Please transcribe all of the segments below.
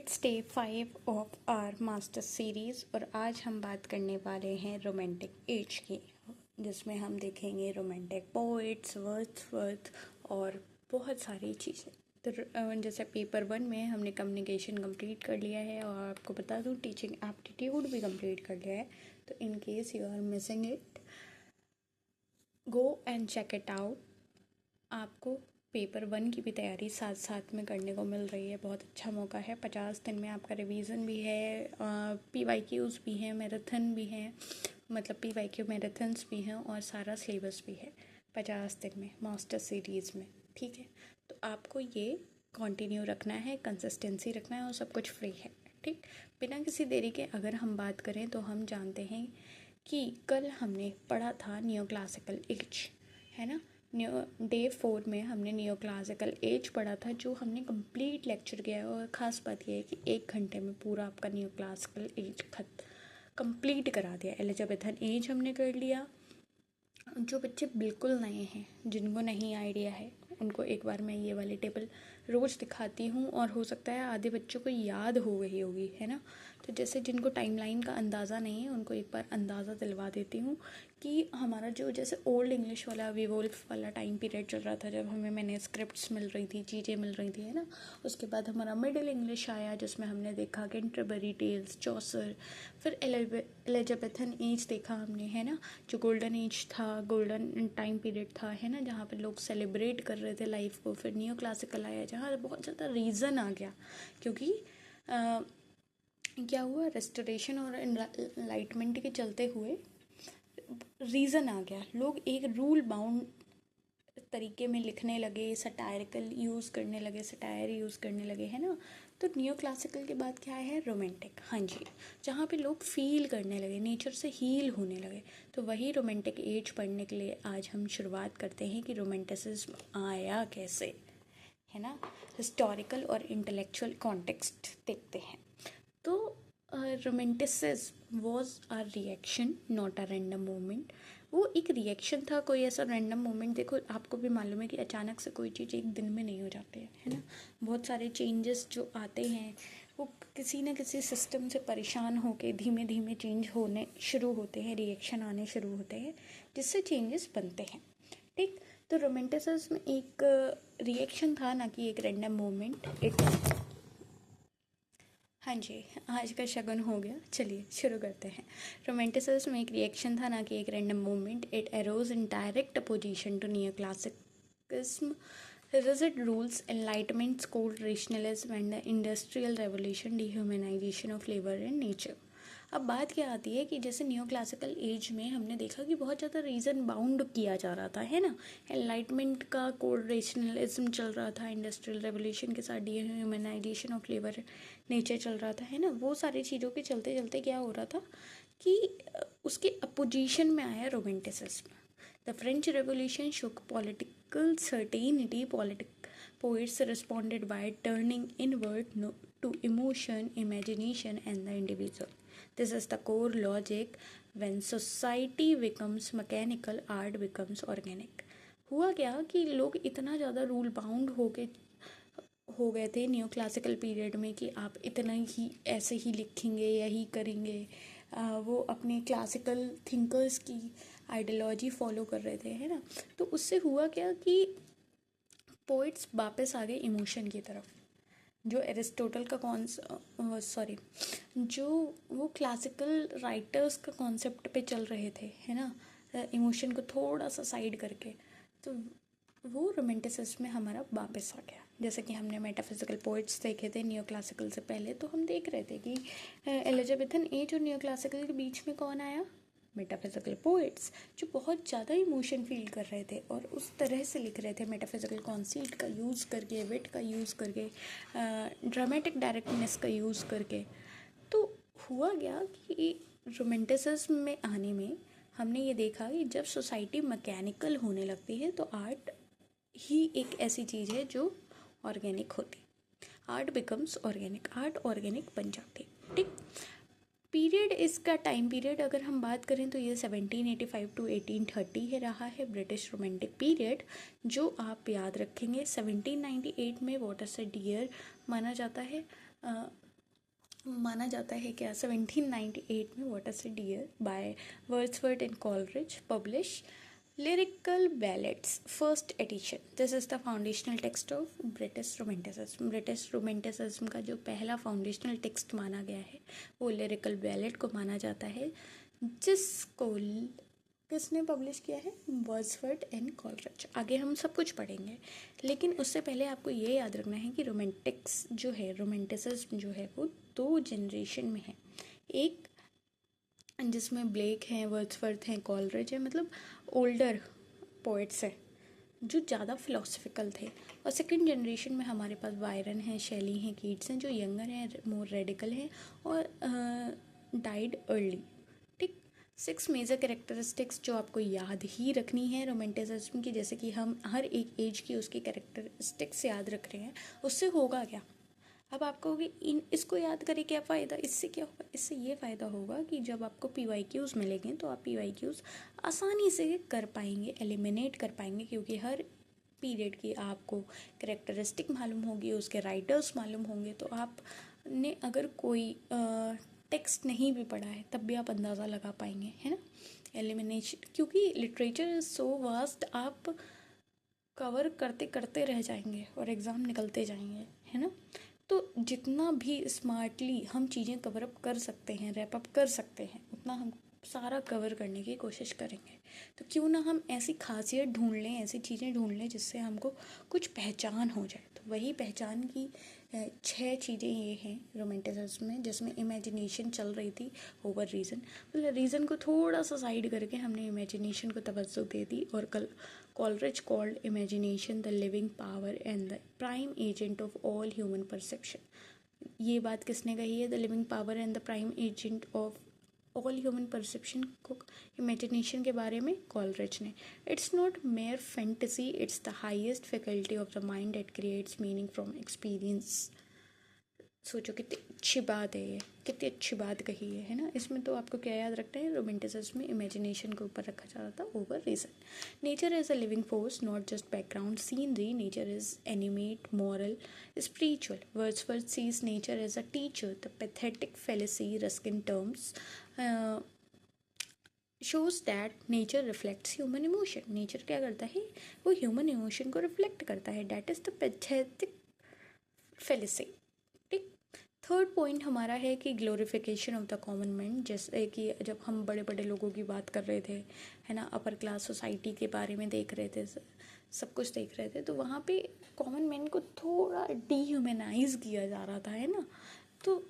It's day 5 of our master series और आज हम बात करने वाले हैं रोमांटिक एज की, जिसमें हम देखेंगे रोमांटिक पोइट्स, वर्ड्सवर्थ और बहुत सारी चीज़ें। तो जैसे पेपर 1 में हमने कम्युनिकेशन कंप्लीट कर लिया है और आपको बता दूं टीचिंग एप्टीट्यूड भी कंप्लीट कर लिया है। तो in case you are missing it, go and check it out. आपको पेपर 1 की भी तैयारी साथ साथ में करने को मिल रही है। बहुत अच्छा मौका है। 50 दिन में आपका रिवीजन भी है, PYQs भी हैं, मैराथन भी हैं, मतलब PYQ मैराथन्स भी हैं और सारा सिलेबस भी है 50 दिन में मास्टर सीरीज़ में। ठीक है, तो आपको ये कंटिन्यू रखना है, कंसिस्टेंसी रखना है और सब कुछ फ्री है। ठीक, बिना किसी देरी के अगर हम बात करें तो हम जानते हैं कि कल हमने पढ़ा था नियो क्लासिकल एज, है ना। डे 4 में हमने नियो क्लासिकल एज पढ़ा था, जो हमने कंप्लीट लेक्चर किया है। और ख़ास बात यह है कि 1 घंटे में पूरा आपका नियो क्लासिकल एज कंप्लीट करा दिया। एलिजाबेथन एज हमने कर लिया। जो बच्चे बिल्कुल नए हैं, जिनको नहीं आइडिया है, उनको एक बार मैं ये वाली टेबल रोज़ दिखाती हूँ और हो सकता है आधे बच्चों को याद हो गई होगी, है ना। तो जैसे जिनको टाइमलाइन का अंदाज़ा नहीं है उनको एक बार अंदाज़ा दिलवा देती हूँ कि हमारा जो जैसे ओल्ड इंग्लिश वाला विवोल्फ वाला टाइम पीरियड चल रहा था, जब हमें मैन्युस्क्रिप्ट्स मिल रही थी, चीज़ें मिल रही थी, है ना। उसके बाद हमारा मिडिल इंग्लिश आया, जिसमें हमने देखा कैंटरबरी टेल्स, चौसर, फिर एलिजाबेथन एज देखा हमने, है ना, जो गोल्डन एज था, गोल्डन टाइम पीरियड था, है ना, जहाँ पे लोग सेलिब्रेट कर रहे थे लाइफ को। फिर नियो क्लासिकल आया, जहाँ बहुत ज़्यादा रीज़न आ गया, क्योंकि क्या हुआ, रेस्टोरेशन और एनलाइटमेंट के चलते हुए रीज़न आ गया। लोग एक रूल बाउंड तरीके में लिखने लगे, सटायरिकल यूज़ करने लगे, सटायर यूज़ करने लगे, है ना। तो नियो क्लासिकल के बाद क्या है, रोमांटिक। हाँ जी, जहाँ पे लोग फील करने लगे, नेचर से हील होने लगे। तो वही रोमांटिक एज पढ़ने के लिए आज हम शुरुआत करते हैं कि रोमांटिसिज्म आया कैसे, है ना। हिस्टोरिकल और इंटेलेक्चुअल कॉन्टेक्स्ट देखते हैं। तो romanticism was a reaction, not a random moment. वो एक रिएक्शन था, कोई ऐसा रैंडम मोमेंट। देखो, आपको भी मालूम है कि अचानक से कोई चीज़ एक दिन में नहीं हो जाती है ना। बहुत सारे चेंजेस जो आते हैं वो किसी न किसी सिस्टम से परेशान होके धीमे धीमे चेंज होने शुरू होते हैं, रिएक्शन आने शुरू होते हैं, जिससे चेंजेस बनते हैं। ठीक, तो रोमांटिसिज्म एक रिएक्शन था, ना कि एक रैंडम मोमेंट। हाँ जी, आज का शगुन हो गया। चलिए शुरू करते हैं। रोमांटिसिज्म एक रिएक्शन था, ना कि एक random movement. It arose in direct opposition to neo classicism, rigid rules, enlightenment's cold rationalism and the industrial revolution, dehumanization of labor and nature। अब बात क्या आती है कि जैसे नियो क्लासिकल एज में हमने देखा कि बहुत ज़्यादा रीज़न बाउंड किया जा रहा था, है ना। एनलाइटमेंट का कोल्ड रेशनलिज्म चल रहा था, इंडस्ट्रियल रेवोल्यूशन के साथ डिह्यूमनाइजेशन ऑफ लेबर नेचर चल रहा था, है ना। वो सारी चीज़ों के चलते चलते क्या हो रहा था कि उसके अपोजिशन में आया romanticism. The French revolution shook political certainty. Poets responded by turning inward to emotion, imagination, and the individual. This is the core logic. When society becomes mechanical, art becomes organic. हुआ क्या कि लोग इतना ज़्यादा rule bound हो गए थे neo classical period में कि आप इतना ही ऐसे ही लिखेंगे, यही करेंगे। वो अपने क्लासिकल थिंकर्स की आइडियोलॉजी फॉलो कर रहे थे, है ना। तो उससे हुआ क्या कि पोइट्स वापस आ गए इमोशन की तरफ। जो एरिस्टोटल का सॉरी जो वो क्लासिकल राइटर्स का कॉन्सेप्ट पे चल रहे थे, है ना, इमोशन को थोड़ा सा साइड करके, तो वो रोमांटिसिज्म में हमारा वापस आ गया। जैसे कि हमने मेटाफिजिकल पोइट्स देखे थे नियो क्लासिकल से पहले, तो हम देख रहे थे कि एलिजाबेथन एज और नियो क्लासिकल के बीच में कौन आया, मेटाफिजिकल पोइट्स, जो बहुत ज़्यादा इमोशन फील कर रहे थे और उस तरह से लिख रहे थे, मेटाफिजिकल कॉन्सीट का यूज़ करके, विट का यूज़ करके, ड्रामेटिक डायरेक्टनेस का यूज़ करके। तो हुआ गया कि रोमांटिसिज्म में आने में हमने ये देखा कि जब सोसाइटी मैकेनिकल होने लगती है तो आर्ट ही एक ऐसी चीज़ है जो ऑर्गेनिक होती। Art becomes organic, art organic बन जाती। ठीक, पीरियड, इसका टाइम पीरियड अगर हम बात करें तो ये 1785 टू 1830 है रहा है ब्रिटिश रोमांटिक पीरियड, जो आप याद रखेंगे। 1798 में वाटर से डियर माना जाता है। माना जाता है क्या 1798 में what is a dear by Wordsworth and Coleridge publish lyrical ballads first edition. This is the foundational text of British romanticism. British romanticism का जो पहला फाउंडेशनल टेक्स्ट माना गया है वो लिरिकल बैलेट को माना जाता है, जिसको किसने पब्लिश किया है? Wordsworth and Coleridge. आगे हम सब कुछ पढ़ेंगे, लेकिन उससे पहले आपको ये याद रखना है कि रोमांटिक्स जो है, रोमांटिसिज्म जो है वो दो जनरेशन में है। एक जिसमें ब्लेक हैं, वर्ड्सवर्थ हैं, कॉलरिज है, मतलब ओल्डर पोइट्स हैं जो ज़्यादा फिलोसफिकल थे, और सेकंड जनरेशन में हमारे पास बायरन हैं, शेली हैं, कीट्स हैं, जो यंगर हैं, मोर रेडिकल हैं और डाइड अर्ली। ठीक, 6 मेजर कैरेक्टरिस्टिक्स जो आपको याद ही रखनी है रोमांटिसिज्म की, जैसे कि हम हर एक एज की उसकी कैरेक्टरिस्टिक्स याद रख रहे हैं, उससे होगा क्या? अब आप कहोगे इन इसको याद करें क्या फ़ायदा, इससे क्या होगा? इससे ये फ़ायदा होगा कि जब आपको PYQs मिलेंगे तो आप PYQs आसानी से कर पाएंगे, एलिमिनेट कर पाएंगे, क्योंकि हर पीरियड की आपको कैरेक्टरिस्टिक मालूम होगी, उसके राइटर्स मालूम होंगे, तो आपने अगर कोई टेक्स्ट नहीं भी पढ़ा है तब भी आप अंदाज़ा लगा पाएंगे, है ना। एलिमिनेशन, क्योंकि लिटरेचर इज़ सो वास्ट, आप कवर करते करते रह जाएंगे और एग्ज़ाम निकलते जाएंगे, है ना। तो जितना भी स्मार्टली हम चीज़ें कवर अप कर सकते हैं, रैप अप कर सकते हैं, उतना हम सारा कवर करने की कोशिश करेंगे। तो क्यों ना हम ऐसी खासियत ढूंढ लें, ऐसी चीज़ें ढूंढ लें जिससे हमको कुछ पहचान हो जाए। तो वही पहचान की 6 चीज़ें ये हैं रोमांटिसिज्म में, जिसमें इमेजिनेशन चल रही थी ओवर रीज़न। मतलब रीज़न को थोड़ा सा साइड करके हमने इमेजिनेशन को तवज्जो दे दी, और Coleridge called imagination the living power and the prime agent of all human perception. ये बात किसने कही है? The living power and the prime agent of all human perception को इमेजिनेशन के बारे में कॉलरिज ने। It's not mayor fantasy, it's the highest faculty of the mind that creates meaning from experience. सोचो कितनी अच्छी बात है ये, कितनी अच्छी बात कही है ना। इसमें तो आपको क्या याद रखना है? रोमांटिसिज्म में इमेजिनेशन को ऊपर रखा जाता था over reason. Nature is a living force, not just background scenery. Nature is animate, moral, spiritual. Wordsworth sees nature as a teacher. The pathetic fallacy Ruskin terms shows that nature reflects human emotion. Nature क्या करता है? वो human emotion को reflect करता है। That is the pathetic fallacy. ठीक, third point हमारा है कि glorification of the common man. जैसे कि जब हम बड़े बड़े लोगों की बात कर रहे थे, है ना, अपर क्लास सोसाइटी के बारे में देख रहे थे, सब कुछ देख रहे थे, तो वहाँ पे कॉमन मैन को थोड़ा डीह्यूमनाइज किया जा रहा था, है ना। तो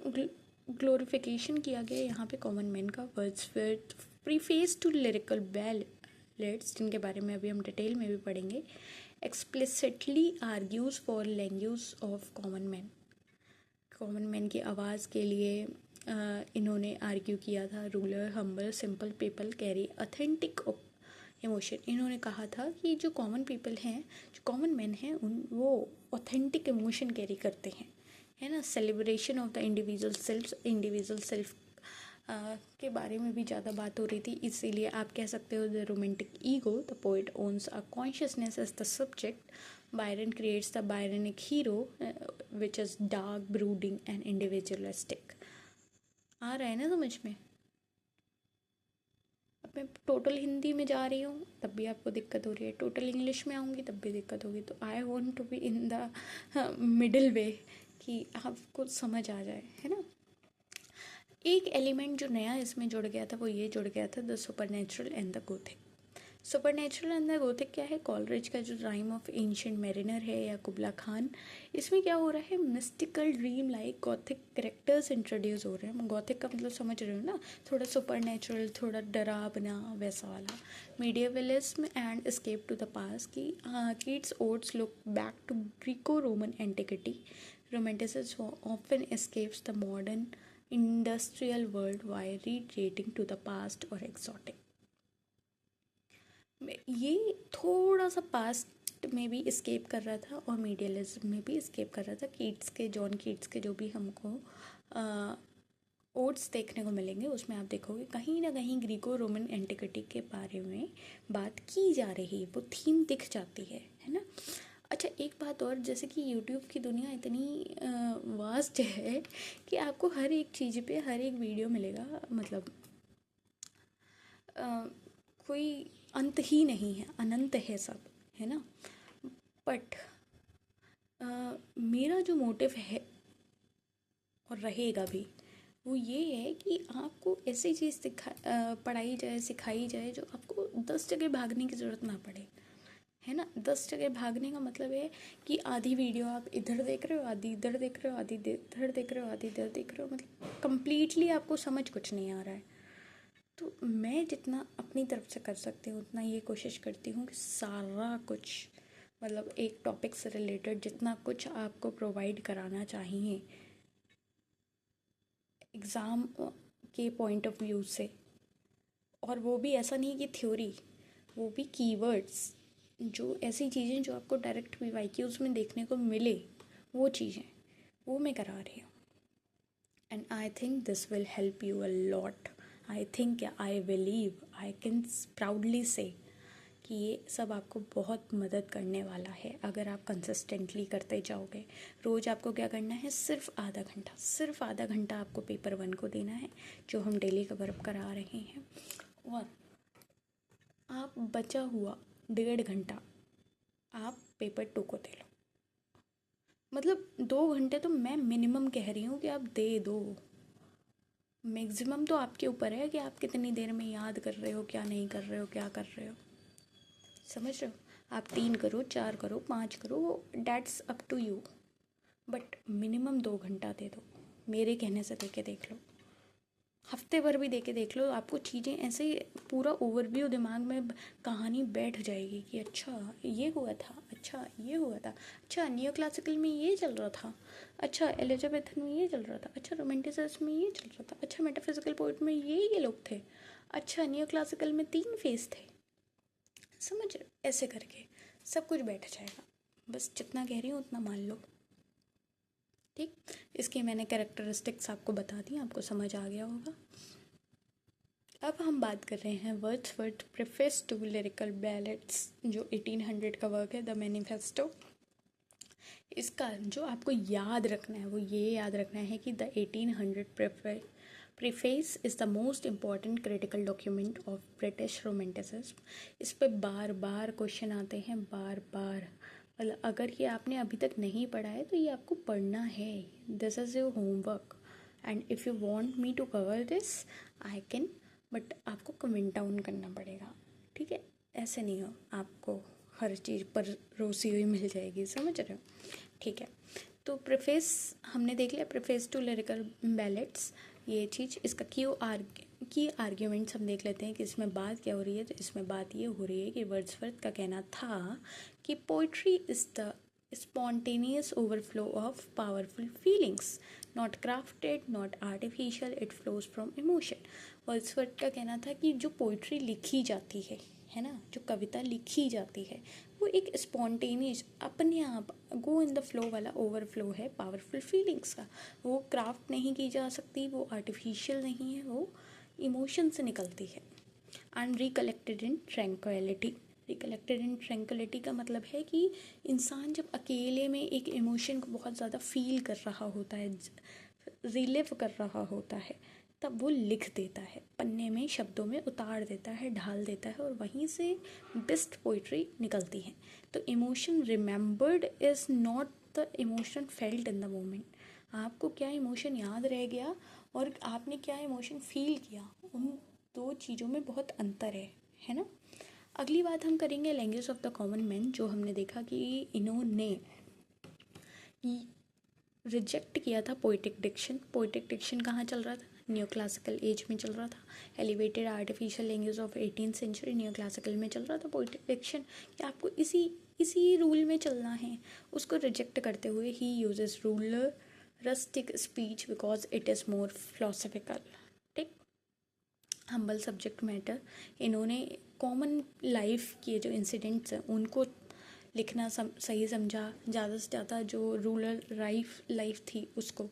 ग्लोरिफिकेशन किया गया यहाँ पे कॉमन मैन का। Wordsworth preface to lyrical ballads, जिनके बारे में अभी हम डिटेल में भी पढ़ेंगे, explicitly argues for language of common man. Common man की आवाज़ के लिए इन्होंने आर्ग्यू किया था। Rural, humble, simple people carry authentic emotion. इन्होंने कहा था कि जो कॉमन पीपल हैं, जो कॉमन मैन हैं, वो ऑथेंटिक इमोशन कैरी करते हैं, है ना। Celebration of the individual self के बारे में भी ज़्यादा बात हो रही थी, इसीलिए आप कह सकते हो the romantic ego. The poet owns a consciousness as the subject. Byron creates the Byronic hero, which is dark, brooding and individualistic. आ रहा है ना समझ में? अब मैं टोटल हिंदी में जा रही हूँ तब भी आपको दिक्कत हो रही है, टोटल इंग्लिश में आऊँगी तब भी दिक्कत होगी। तो I want to be in the middle way, कि आपको समझ आ जाए, है ना। एक एलिमेंट जो नया इसमें जुड़ गया था वो ये जुड़ गया था, the super natural and the Gothic. Super natural and the Gothic क्या है? कॉलरिज का जो राइम ऑफ एंशिएंट मैरिनर है या कुबला खान, इसमें क्या हो रहा है? Mystical dream like Gothic characters introduce हो रहे हैं। गॉथिक का मतलब समझ रहे हो ना, थोड़ा सुपर नेचुरल, थोड़ा डरावना वैसा वाला। Medievalism and escape to the past की Keats odes look back to Greco Roman antiquity. Romanticism often escapes the modern industrial world by retreating to the past और एक्सोटिक। ये थोड़ा सा पास्ट में भी इस्केप कर रहा था और मीडियलिज्म में भी इस्केप कर रहा था। कीट्स के, जॉन कीट्स के जो भी हमको ओट्स देखने को मिलेंगे, उसमें आप देखोगे कहीं ना कहीं ग्रीको रोमन एंटिक्विटी के बारे में बात की जा रही है, वो थीम दिख जाती है ना। अच्छा एक बात और, जैसे कि यूट्यूब की दुनिया इतनी वास्ट है कि आपको हर एक चीज़ पे हर एक वीडियो मिलेगा, मतलब अ, कोई अंत ही नहीं है, अनंत है सब, है ना। बट मेरा जो मोटिव है और रहेगा भी, वो ये है कि आपको ऐसी चीज़ पढ़ाई जाए, सिखाई जाए जो आपको 10 जगह भागने की ज़रूरत ना पड़े, है ना। 10 जगह भागने का मतलब है कि आधी वीडियो आप इधर देख रहे हो, आधी इधर देख रहे हो, आधी इधर देख रहे हो, आधी इधर देख रहे हो, मतलब कंप्लीटली आपको समझ कुछ नहीं आ रहा है। तो मैं जितना अपनी तरफ से कर सकती हूँ उतना ये कोशिश करती हूँ कि सारा कुछ, मतलब एक टॉपिक से रिलेटेड जितना कुछ आपको प्रोवाइड कराना चाहिए एग्ज़ाम के पॉइंट ऑफ व्यू से, और वो भी ऐसा नहीं कि थ्योरी, वो भी कीवर्ड्स, जो ऐसी चीज़ें जो आपको डायरेक्ट पीवाईक्यूज़ में देखने को मिले, वो चीज़ें वो मैं करा रही हूँ। And I think this will help you a lot. I think, I believe, I can proudly से कि ये सब आपको बहुत मदद करने वाला है अगर आप कंसिस्टेंटली करते जाओगे। रोज़ आपको क्या करना है, सिर्फ आधा घंटा आपको पेपर 1 को देना है, जो हम डेली कवर अप करा रहे हैं। और आप बचा हुआ 1.5 घंटा आप पेपर 2 को दे लो। मतलब 2 घंटे तो मैं मिनिमम कह रही हूँ कि आप दे दो। मैक्सिमम तो आपके ऊपर है कि आप कितनी देर में याद कर रहे हो, क्या नहीं कर रहे हो, क्या कर रहे हो, समझ रहे हो। आप 3 करो, 4 करो, 5 करो, that's up to you, but minimum 2 घंटा दे दो। मेरे कहने से देके देख लो, हफ्ते भर भी देके देख लो, आपको चीज़ें ऐसे पूरा ओवरव्यू दिमाग में कहानी बैठ जाएगी कि अच्छा ये हुआ था, अच्छा ये हुआ था, अच्छा नियो क्लासिकल में ये चल रहा था, अच्छा एलिजाबेथन में ये चल रहा था, अच्छा रोमांटिसिज्म में ये चल रहा था, अच्छा मेटाफिजिकल पोइट में ये लोग थे, अच्छा नियो क्लासिकल में 3 फेस थे, समझ रहे हो? ऐसे करके सब कुछ बैठ जाएगा। बस जितना कह रही हूँ उतना मान लो, ठीक। इसकी मैंने कैरेक्टरिस्टिक्स आपको बता दी, आपको समझ आ गया होगा। अब हम बात कर रहे हैं Wordsworth preface to lyrical ballads, जो 1800 का वर्क है, द मैनिफेस्टो। इसका जो आपको याद रखना है वो ये याद रखना है कि the 1800 preface is the most important critical document of British romanticism. इस पर बार बार क्वेश्चन आते हैं, बार बार, मतलब अगर ये आपने अभी तक नहीं पढ़ा है तो ये आपको पढ़ना है। This is your homework, and if you want me to cover this I can, but आपको कमेंट डाउन करना पड़ेगा, ठीक है। ऐसे नहीं हो आपको हर चीज़ पर रोसी हुई मिल जाएगी, समझ रहे हो, ठीक है। तो प्रेफेस हमने देख लिया, प्रेफेस टू लिरिकल बैलेट्स, ये चीज़। इसका की आर्ग्यूमेंट्स हम देख लेते हैं कि इसमें बात क्या हो रही है। तो इसमें बात ये हो रही है कि वर्ड्सवर्थ का कहना था कि poetry is the spontaneous overflow of powerful feelings, not crafted, not artificial, it flows from emotion। Wordsworth का कहना था कि जो पोइट्री लिखी जाती है ना, जो कविता लिखी जाती है, वो एक स्पॉन्टेनियस, अपने आप गो इन द फ्लो वाला ओवरफ्लो है पावरफुल फीलिंग्स का। वो क्राफ्ट नहीं की जा सकती, वो आर्टिफिशियल नहीं है, वो इमोशन से निकलती है। And recollected in tranquillity, recollected in tranquillity का मतलब है कि इंसान जब अकेले में एक इमोशन को बहुत ज़्यादा फील कर रहा होता है, रिलिव कर रहा होता है, तब वो लिख देता है, पन्ने में शब्दों में उतार देता है, ढाल देता है, और वहीं से बेस्ट पोइट्री निकलती है। तो emotion remembered is not the emotion felt in the moment. आपको क्या इमोशन याद रह गया और आपने क्या इमोशन फील किया, उन दो चीज़ों में बहुत अंतर है ना। अगली बात हम करेंगे language of the common man, जो हमने देखा कि इन्होंने रिजेक्ट किया था पोइटिक डिक्शन। पोइटिक डिक्शन कहाँ चल रहा था, न्यू क्लासिकल एज में चल रहा था। Elevated artificial language of 18th century, new classical में चल रहा था पोइटिक डिक्शन, कि आपको इसी रूल में चलना है। उसको रिजेक्ट करते हुए he uses ruler rustic speech because it is more philosophical, ठीक। हम्बल सब्जेक्ट मैटर, इन्होंने कॉमन लाइफ के जो इंसिडेंट्स हैं उनको लिखना सही समझा। ज़्यादा से ज़्यादा जो रूरल लाइफ थी उसको,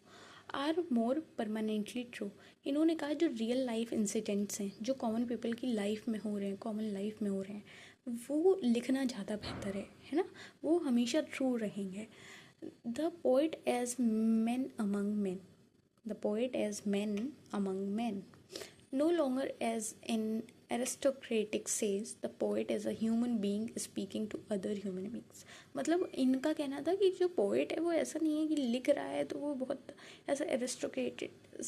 आर मोर परमानेंटली ट्रू। इन्होंने कहा जो रियल लाइफ इंसिडेंट्स हैं जो कॉमन पीपल की लाइफ में हो रहे हैं, कॉमन लाइफ में हो रहे हैं, वो लिखना ज़्यादा बेहतर है ना, वो हमेशा ट्रू रहेंगे। The poet as man among man, the poet as man among man, no longer as an aristocratic says, the poet is a human being speaking to other human beings। मतलब इनका कहना था कि जो पोएट है वो ऐसा नहीं है कि लिख रहा है तो वो बहुत ऐसा एरिस्टोक्रेटेड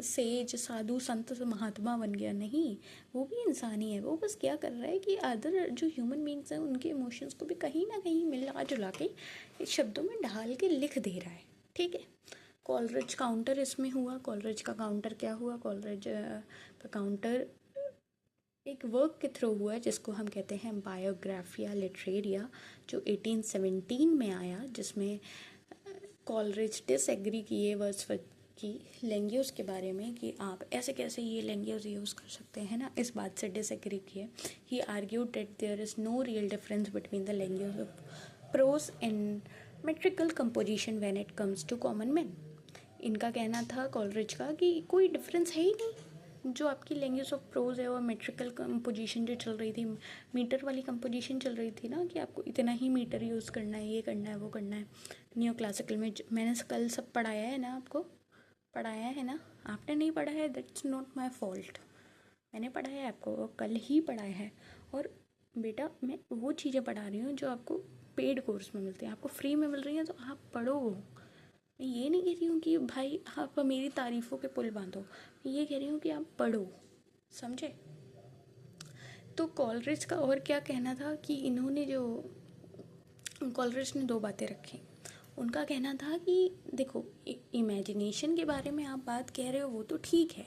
सेज साधु संत महात्मा बन गया, नहीं, वो भी इंसान ही है। वो बस क्या कर रहा है कि अदर जो ह्यूमन बींग्स हैं उनके इमोशंस को भी कहीं ना कहीं मिला जुला के शब्दों में ढाल के लिख दे रहा है, ठीक है। कॉलरिज काउंटर इसमें हुआ। कॉलरिज का काउंटर क्या हुआ? कॉलरिज का काउंटर एक वर्क के थ्रू हुआ है जिसको हम कहते हैं बायोग्राफिया लिटरेरिया, जो 1817 में आया, जिसमें कॉलरिज डिसएग्री किए वर्ड्सवर्थ की लैंग्वेज के बारे में कि आप ऐसे कैसे ये लैंग्वेज यूज़ कर सकते हैं ना, इस बात से डिसएग्री किए। He argued that there is no real difference between the language of prose and metrical composition when it comes to common man. इनका कहना था कॉलरिज का कि कोई डिफरेंस है ही नहीं, जो आपकी लैंग्वेज ऑफ प्रोज है और मेट्रिकल कंपोजिशन जो चल रही थी, मीटर वाली कंपोजिशन चल रही थी ना, कि आपको इतना ही मीटर यूज़ करना है, ये करना है, वो करना है। न्यू क्लासिकल में मैंने कल सब पढ़ाया है ना, आपको पढ़ाया है ना, आपने नहीं पढ़ा है दैट्स नॉट माई फॉल्ट, मैंने पढ़ाया है आपको, और कल ही पढ़ाया है। और बेटा मैं वो चीज़ें पढ़ा रही हूँ जो आपको पेड कोर्स में मिलती हैं, आपको फ्री में मिल रही हैं तो आप पढ़ो। मैं ये नहीं कह रही हूँ कि भाई आप मेरी तारीफ़ों के पुल बांधो, मैं ये कह रही हूँ कि आप पढ़ो, समझे। तो कॉलरिज का और क्या कहना था कि इन्होंने जो कॉलरिज ने दो बातें रखी। उनका कहना था कि देखो, इमेजिनेशन के बारे में आप बात कह रहे हो वो तो ठीक है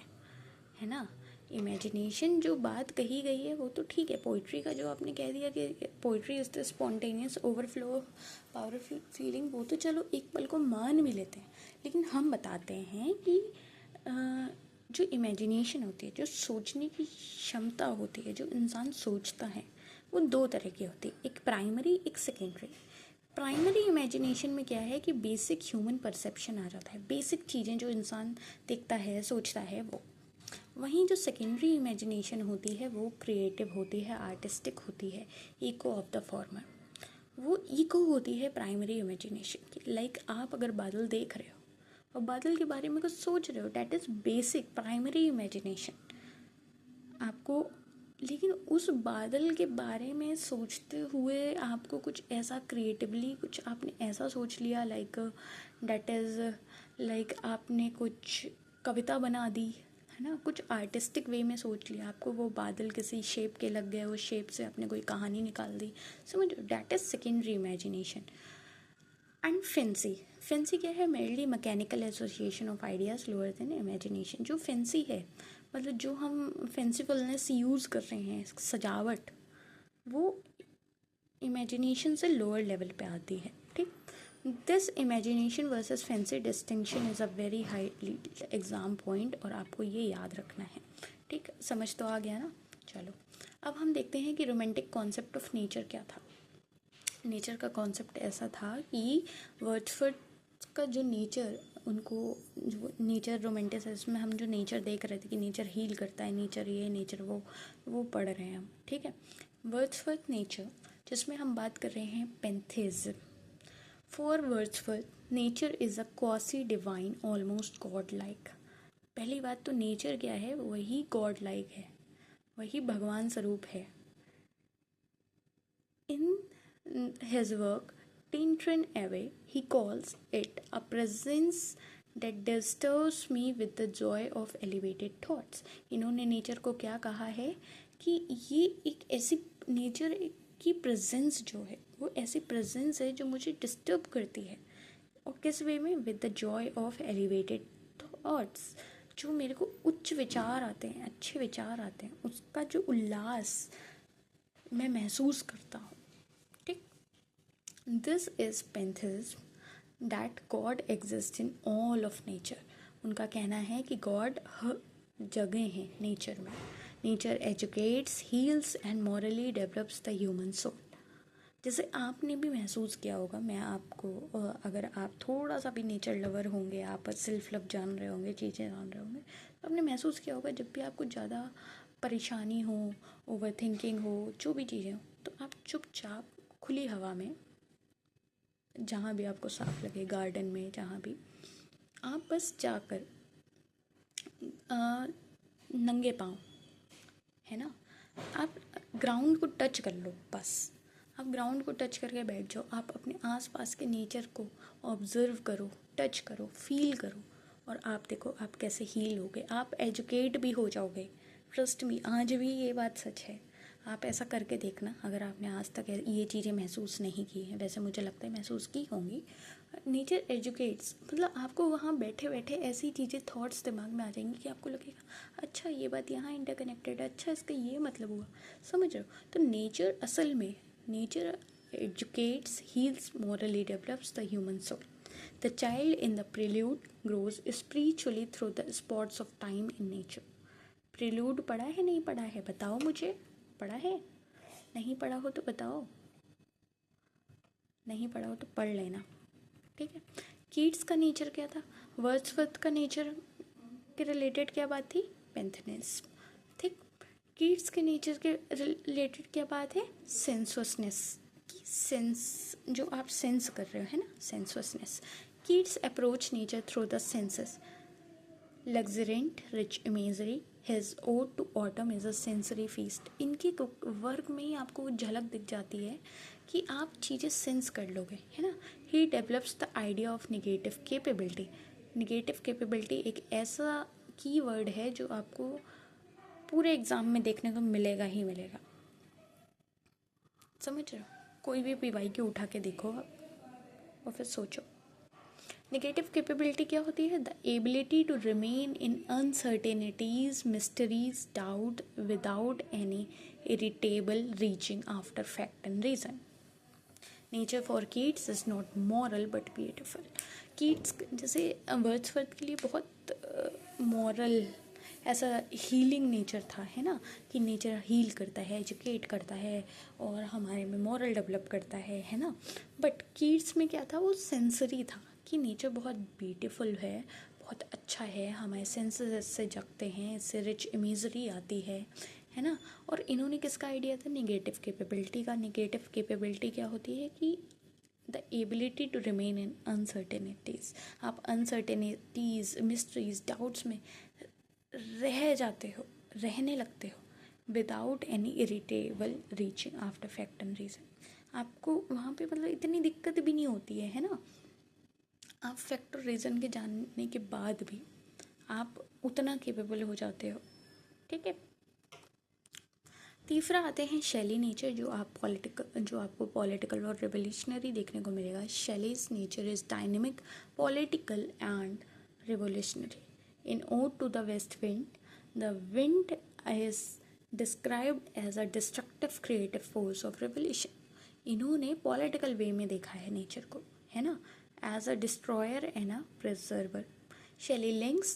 ना, इमेजिनेशन जो बात कही गई है वो तो ठीक है। पोइट्री का जो आपने कह दिया कि poetry is the spontaneous overflow powerful feeling, वो तो चलो एक पल को मान भी लेते हैं, लेकिन हम बताते हैं कि जो इमेजिनेशन होती है, जो सोचने की क्षमता होती है, जो इंसान सोचता है, वो दो तरह की होती है, एक प्राइमरी एक सेकेंडरी। प्राइमरी इमेजिनेशन में क्या है कि बेसिक ह्यूमन परसेप्शन आ जाता है, बेसिक चीज़ें जो इंसान देखता है सोचता है वो। वहीं जो सेकेंडरी इमेजिनेशन होती है वो क्रिएटिव होती है, आर्टिस्टिक होती है, इको ऑफ द फॉर्मर। वो इको होती है प्राइमरी इमेजिनेशन की। लाइक आप अगर बादल देख रहे हो और बादल के बारे में कुछ सोच रहे हो, that is basic primary imagination आपको। लेकिन उस बादल के बारे में सोचते हुए आपको कुछ ऐसा क्रिएटिवली कुछ आपने ऐसा सोच लिया, लाइक डैट इज़ लाइक आपने कुछ कविता बना दी, है ना, कुछ आर्टिस्टिक वे में सोच लिया, आपको वो बादल किसी शेप के लग गए, उस शेप से आपने कोई कहानी निकाल दी, समझो, that is secondary imagination. And fancy क्या है? Merely mechanical association of ideas lower than imagination. जो फेंसी है मतलब जो हम फेंसीफुलनेस यूज़ कर रहे हैं, सजावट, वो इमेजिनेशन से लोअर लेवल पे आती है, ठीक। This imagination versus fancy distinction is a very high exam point, और आपको ये याद रखना है, ठीक। समझ तो आ गया ना। चलो अब हम देखते हैं कि रोमांटिक कॉन्सेप्ट ऑफ नेचर क्या था। नेचर का कॉन्सेप्ट ऐसा था कि वर्ड्सवर्थ का जो नेचर, उनको जो नेचर रोमांटिसिज्म में हम जो नेचर देख रहे थे कि नेचर हील करता है, नेचर ये नेचर वो पढ़ रहे हैं हम, ठीक है। वर्ड्सवर्थ नेचर, जिसमें हम बात कर रहे हैं pantheism. For Wordsworth nature is a quasi divine almost God like. पहली बात तो नेचर क्या है? वही गॉड लाइक है, वही भगवान स्वरूप है। In his work, Tintern Away, he calls it a presence that disturbs me with the joy of elevated thoughts। इन्होंने नेचर को क्या कहा है कि ये एक ऐसी नेचर की प्रेजेंस जो है वो ऐसी प्रेजेंस है जो मुझे डिस्टर्ब करती है, और किस वे में? With the Joy of elevated thoughts, जो मेरे को उच्च विचार आते हैं, अच्छे विचार आते हैं, उसका जो उल्लास मैं महसूस करता हूँ, ठीक। This is pantheism that God exist in all of nature. उनका कहना है कि गॉड हर जगह है नेचर में। Nature educates, heals and morally develops the human soul. जैसे आपने भी महसूस किया होगा, मैं आपको अगर आप थोड़ा सा भी नेचर लवर होंगे, आप सेल्फ लव जान रहे होंगे, चीज़ें जान रहे होंगे, तो आपने महसूस किया होगा जब भी आपको ज़्यादा परेशानी हो, ओवर थिंकिंग हो, जो भी चीज़ें हो, तो आप चुपचाप खुली हवा में, जहाँ भी आपको साफ लगे, गार्डन में, जहाँ भी, आप बस जाकर नंगे पाँव, है ना, आप ग्राउंड को टच कर लो। बस आप ग्राउंड को टच करके बैठ जाओ। आप अपने आसपास के नेचर को ऑब्जर्व करो, टच करो, फील करो, और आप देखो आप कैसे हील होगे। आप एजुकेट भी हो जाओगे। ट्रस्ट मी, आज भी ये बात सच है। आप ऐसा करके देखना, अगर आपने आज तक ये चीज़ें महसूस नहीं की हैं। वैसे मुझे लगता है महसूस की होंगी। नेचर एजुकेट्स, मतलब आपको वहाँ बैठे बैठे ऐसी चीज़ें, थॉट्स दिमाग में आ जाएंगी कि आपको लगेगा अच्छा ये बात यहाँ इंटरकनेक्टेड है, अच्छा इसका ये मतलब हुआ। समझ रहे हो? तो नेचर असल में, nature educates, heels, morally develops the human soul. The child in the prelude grows spiritually through the spots of time in nature. Prelude पढ़ा है, नहीं पढ़ा है, बताओ मुझे। पढ़ा है? नहीं पढ़ा हो तो बताओ, नहीं पढ़ा हो तो पढ़ लेना, ठीक है। कीट्स का नेचर क्या था? वर्ड्सवर्थ का नेचर के रिलेटेड क्या बात थी? पेंथनेस, ठीक। कीट्स के नेचर के रिलेटेड क्या बात है? सेंसुअसनेस की, सेंस, जो आप सेंस कर रहे हो, है ना, sensuousness. Keats approach nature through the senses, luxuriant rich imagery, his ode to autumn is a sensory feast. इनके वर्क में ही आपको झलक दिख जाती है कि आप चीज़ें सेंस कर लोगे, है ना। He develops the idea of negative capability. Negative capability एक ऐसा की वर्ड है जो आपको पूरे एग्ज़ाम में देखने को मिलेगा ही मिलेगा। समझ रहे हो? कोई भी पीवाई क्यू उठा के देखो आप और फिर सोचो। नेगेटिव कैपेबिलिटी क्या होती है? The ability to remain in uncertainties, mysteries, doubt without any irritable reaching after fact and reason. Nature for Keats is not moral but beautiful. Keats जैसे वर्ड्सवर्थ के लिए बहुत मॉरल, ऐसा हीलिंग नेचर था, है ना, कि नेचर हील करता है, एजुकेट करता है और हमारे में मॉरल डेवलप करता है ना। बट कीट्स में क्या था? वो सेंसरी था कि नेचर बहुत ब्यूटीफुल है, बहुत अच्छा है, हमारे सेंसेस इससे जगते हैं, इससे रिच इमेजरी आती है ना। और इन्होंने किसका आइडिया था? नेगेटिव कैपेबिलिटी का। नेगेटिव कैपेबिलिटी क्या होती है कि the ability to remain in uncertainties. आप अनसर्टेनिटीज़, मिस्ट्रीज, डाउट्स में रह जाते हो, रहने लगते हो, without any irritable reaching after fact and reason. आपको वहाँ पे मतलब इतनी दिक्कत भी नहीं होती है ना। आप फैक्ट और रीज़न के जानने के बाद भी आप उतना केपेबल हो जाते हो, ठीक है। तीसरा आते हैं शैली नेचर, जो आपको पॉलिटिकल और रिवोल्यूशनरी देखने को मिलेगा। Shelley's nature is dynamic, political and revolutionary. In ode to the west wind, the wind is described as a destructive creative force of revolution. इन्होंने पॉलिटिकल वे में देखा है नेचर को, है ना, as a destroyer and a preserver. Shelley links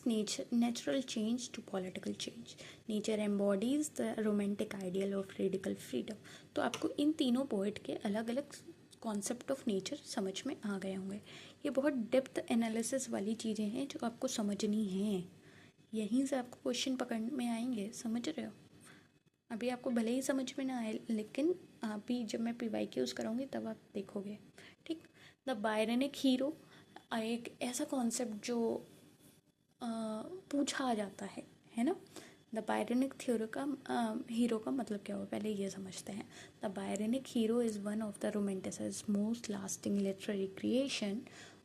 natural change to political change. Nature embodies the romantic ideal of radical freedom. तो आपको इन तीनों पोइट के अलग अलग कॉन्सेप्ट ऑफ नेचर समझ में आ गए होंगे। ये बहुत डेप्थ एनालिसिस वाली चीज़ें हैं जो आपको समझनी हैं। यहीं से आपको क्वेश्चन पकड़ में आएंगे, समझ रहे हो? अभी आपको भले ही समझ में ना आए, लेकिन अभी जब मैं PYQs कराऊंगी तब आप देखोगे, ठीक। द बायरनिक हीरो एक ऐसा कॉन्सेप्ट जो पूछा जाता है ना। द बायरनिक हीरो का मतलब क्या हुआ, पहले ये समझते हैं। The Byronic hero is one of the romanticism's most lasting literary creation,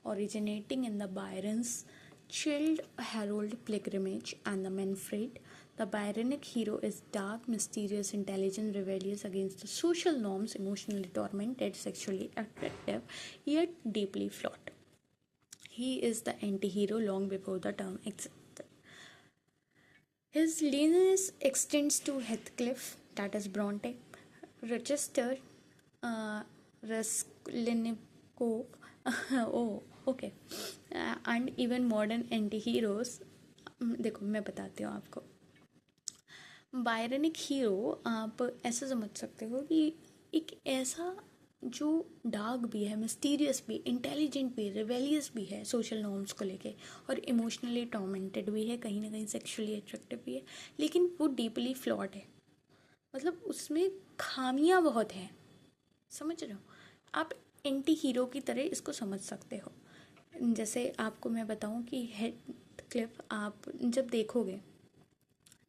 originating in the Byron's Childe Harold Pilgrimage and the Manfred. The Byronic hero is dark, mysterious, intelligent, rebellious against the social norms, emotionally tormented, sexually attractive, yet deeply flawed. He is the anti-hero long before the term existed. His lineage extends to Heathcliff, that is Bronte, Rochester, Raskolnikov, oh, okay, and even modern anti-heroes. देखो मैं बताती हूँ आपको। बायरनिक hero आप ऐसा समझ सकते हो कि एक ऐसा जो डार्क भी है, मिस्टीरियस भी, इंटेलिजेंट भी, रिवेलियस भी है सोशल नॉर्म्स को लेके, और इमोशनली टॉर्मेंटेड भी है, कहीं ना कहीं सेक्सुअली अट्रैक्टिव भी है, लेकिन वो डीपली फ्लॉड है। मतलब उसमें खामियां बहुत हैं, समझ रहे हो? आप एंटी हीरो की तरह इसको समझ सकते हो। जैसे आपको मैं बताऊं कि हेथक्लिफ आप जब देखोगे,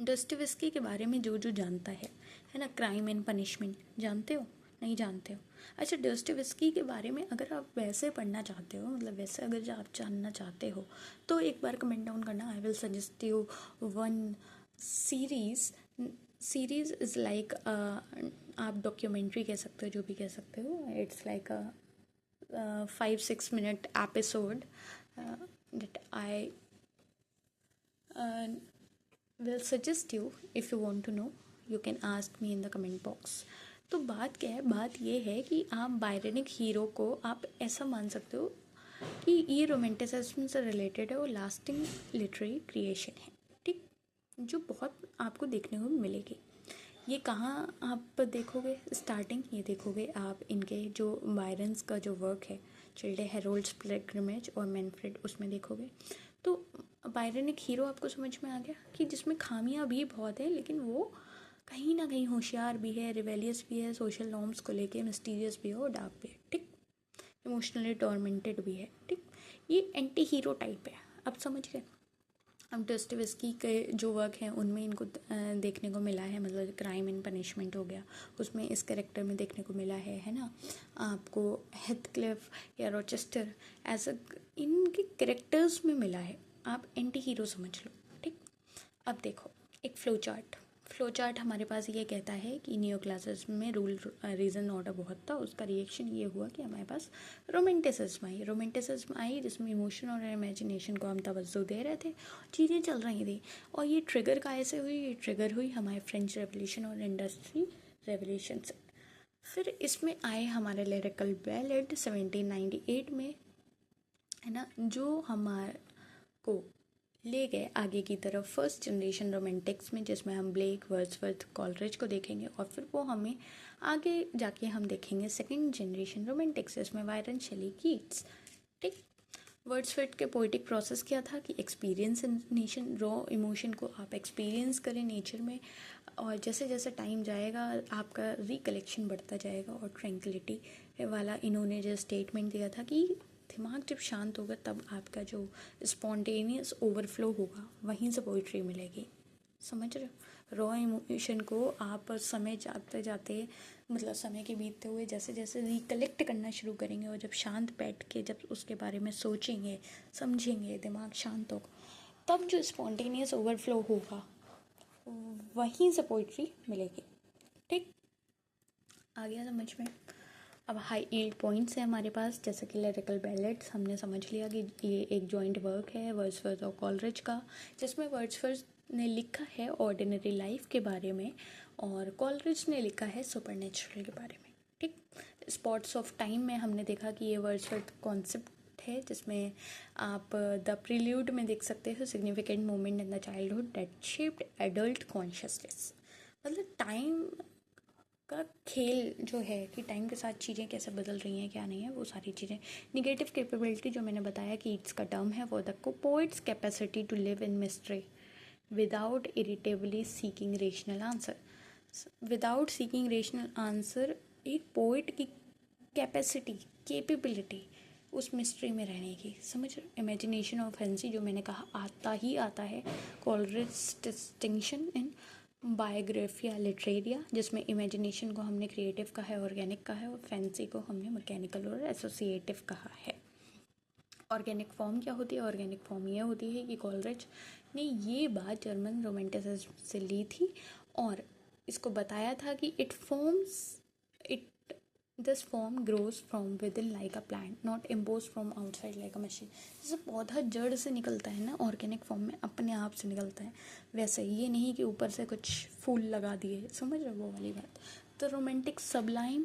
डॉस्टोयेव्स्की के बारे में जो जो जानता है ना, क्राइम एंड पनिशमेंट जानते हो? नहीं जानते हो? अच्छा, डॉस्टोयेव्स्की के बारे में अगर आप वैसे पढ़ना चाहते हो, मतलब वैसे अगर आप जानना चाहते हो, तो एक बार कमेंट डाउन करना। I will suggest you one series. Series is like, आप डॉक्यूमेंट्री कह सकते हो, जो भी कह सकते हो। It's like a 5-6 minute episode that I will suggest you. If you want to know, you can ask me in the comment box. तो बात क्या है? बात ये है कि आप बायरनिक हीरो को आप ऐसा मान सकते हो कि ये रोमांटिसिज्म से रिलेटेड है और लास्टिंग लिटरेरी क्रिएशन है, ठीक, जो बहुत आपको देखने को मिलेगी। ये कहाँ आप देखोगे? स्टार्टिंग ये देखोगे आप इनके जो बायरन्स का जो वर्क है, चिल्डे, हेरोल्ड्स पिलग्रिमेज और मैनफ्रेड, उसमें देखोगे। तो बायरन एक हीरो आपको समझ में आ गया कि जिसमें खामियां भी बहुत है, लेकिन वो कहीं ना कहीं होशियार भी है, रिवेलियस भी है, सोशल नॉर्म्स को लेके मिस्टीरियस भी है और डार्क भी है, ठीक, इमोशनली टॉर्मेंटेड भी है, ठीक। ये एंटी हीरो टाइप है, आप समझ गए? अब डॉस्टोयेव्स्की के जो वर्क हैं उनमें इनको देखने को मिला है, मतलब क्राइम एंड पनिशमेंट हो गया, उसमें इस कैरेक्टर में देखने को मिला है ना। आपको हेथक्लिफ या रोचेस्टर ऐसा इनके कैरेक्टर्स में मिला है, आप एंटी हीरो समझ लो, ठीक। अब देखो, एक फ्लो चार्ट हमारे पास ये कहता है कि नियो क्लासिज्म में रूल रीज़न ऑर्डर बहुत था, उसका रिएक्शन ये हुआ कि हमारे पास रोमांटिसिज्म आई जिसमें इमोशन और इमेजिनेशन को हम तवज्जो दे रहे थे, चीज़ें चल रही थी। और ये ट्रिगर कैसे हुई? ये ट्रिगर हुई हमारे फ्रेंच रेवोल्यूशन और इंडस्ट्री रेवोल्यूशन से। फिर इसमें आए हमारे लिरिकल बैलेड 1798 में, है ना, जो हमारे को ले गए आगे की तरफ फर्स्ट जनरेशन रोमांटिक्स में, जिसमें हम ब्लेक, वर्ड्सवर्थ, कॉलरिज को देखेंगे, और फिर वो हमें आगे जाके हम देखेंगे सेकंड जनरेशन रोमांटिक्स, जिसमें बायरन, शेली, कीट्स, ठीक। वर्ड्सवर्थ के पोइटिक प्रोसेस क्या था कि experience in nation, raw emotion को आप एक्सपीरियंस करें नेचर में, और जैसे जैसे टाइम जाएगा आपका रिकलेक्शन बढ़ता जाएगा, और ट्रैंक्विलिटी वाला इन्होंने जो स्टेटमेंट दिया था कि दिमाग जब शांत होगा तब आपका जो स्पॉन्टेनियस ओवरफ्लो होगा वहीं से पोइट्री मिलेगी, समझ रहे हो? रॉ इमोशन को आप समय जाते जाते, मतलब समय के बीतते हुए जैसे जैसे रिकलेक्ट करना शुरू करेंगे, और जब शांत बैठ के जब उसके बारे में सोचेंगे, समझेंगे, दिमाग शांत होगा, तब जो स्पॉन्टेनियस ओवरफ्लो होगा वहीं से पोइट्री मिलेगी, ठीक। आ गया समझ में? अब हाई यील्ड पॉइंट्स है हमारे पास, जैसे कि लिरिकल बैलेट्स, हमने समझ लिया कि ये एक जॉइंट वर्क है वर्ड्सवर्थ और कॉलरिज का, जिसमें वर्ड्सवर्थ ने लिखा है ऑर्डिनरी लाइफ के बारे में और कॉलरिज ने लिखा है सुपरनेचुरल के बारे में, ठीक। स्पॉट्स ऑफ टाइम में हमने देखा कि ये वर्ड्सवर्थ कॉन्सेप्ट है, जिसमें आप द प्रील्यूड में देख सकते हो significant moment in the childhood that shaped adult consciousness. मतलब टाइम का खेल जो है कि टाइम के साथ चीज़ें कैसे बदल रही हैं, क्या नहीं है, वो सारी चीज़ें। निगेटिव कैपेबिलिटी जो मैंने बताया कि इट्स का टर्म है, वो the poet's capacity to live in mystery without irritably seeking rational answer. Without seeking rational answer एक पोइट की कैपेसिटी, कैपेबिलिटी उस मिस्ट्री में रहने की, समझ। इमेजिनेशन और फैंसी जो मैंने कहा आता ही आता है। Coleridge distinction in Biographia Literaria, जिसमें इमेजिनेशन को हमने क्रिएटिव कहा है, ऑर्गेनिक कहा है, और फैंसी को हमने मैकेनिकल और एसोसिएटिव कहा है। ऑर्गेनिक फॉर्म क्या होती है? ऑर्गेनिक फॉर्म ये होती है कि कॉलरिज ने ये बात जर्मन रोमांटिसिज्म से ली थी और इसको बताया था कि it this form grows from with in like a plant, not impose from outside like a machine. जैसे पौधा जड़ से निकलता है ना, ऑर्गेनिक फॉर्म में अपने आप से निकलता है, वैसे ये नहीं कि ऊपर से कुछ फूल लगा दिए, समझ रहे हो वो वाली बात। तो रोमांटिक सबलाइम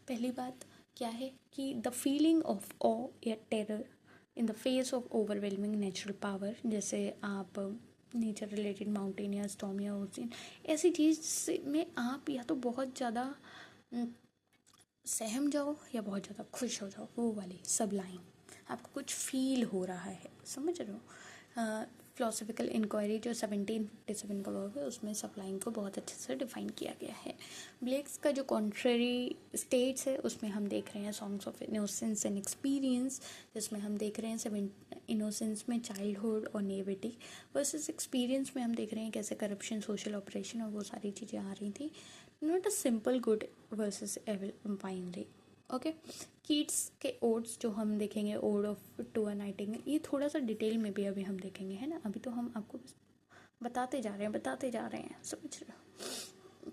पहली बात क्या है कि द फीलिंग ऑफ ऑ या terror in the face of overwhelming natural power, जैसे आप नेचर रिलेटेड माउंटेन या स्टॉर्म या ओशियन, ऐसी चीज़ में आप या तो बहुत ज़्यादा सहम जाओ या बहुत ज़्यादा खुश हो जाओ, वो वाली सब लाइन आपको कुछ फील हो रहा है, समझ रहे हो। फिलोसफिकल इंक्वायरी जो 1757 का वर्क है उसमें सब लाइन को बहुत अच्छे से डिफाइन किया गया है। ब्लेक्स का जो कॉन्ट्ररी स्टेट्स है उसमें हम देख रहे हैं songs of innocence and experience, जिसमें हम देख रहे हैं इनोसेंस में चाइल्डहुड और नेविटी वर्सेस एक्सपीरियंस में हम देख रहे हैं कैसे करप्शन, सोशल ऑपरेशन और वो सारी चीज़ें आ रही थी। Not a simple good versus evil binary. Okay, Keats के ओड्स जो हम देखेंगे, ode of to a nightingale, ये थोड़ा सा डिटेल में भी अभी हम देखेंगे, है ना। अभी तो हम आपको बताते जा रहे हैं, समझ रहे हो।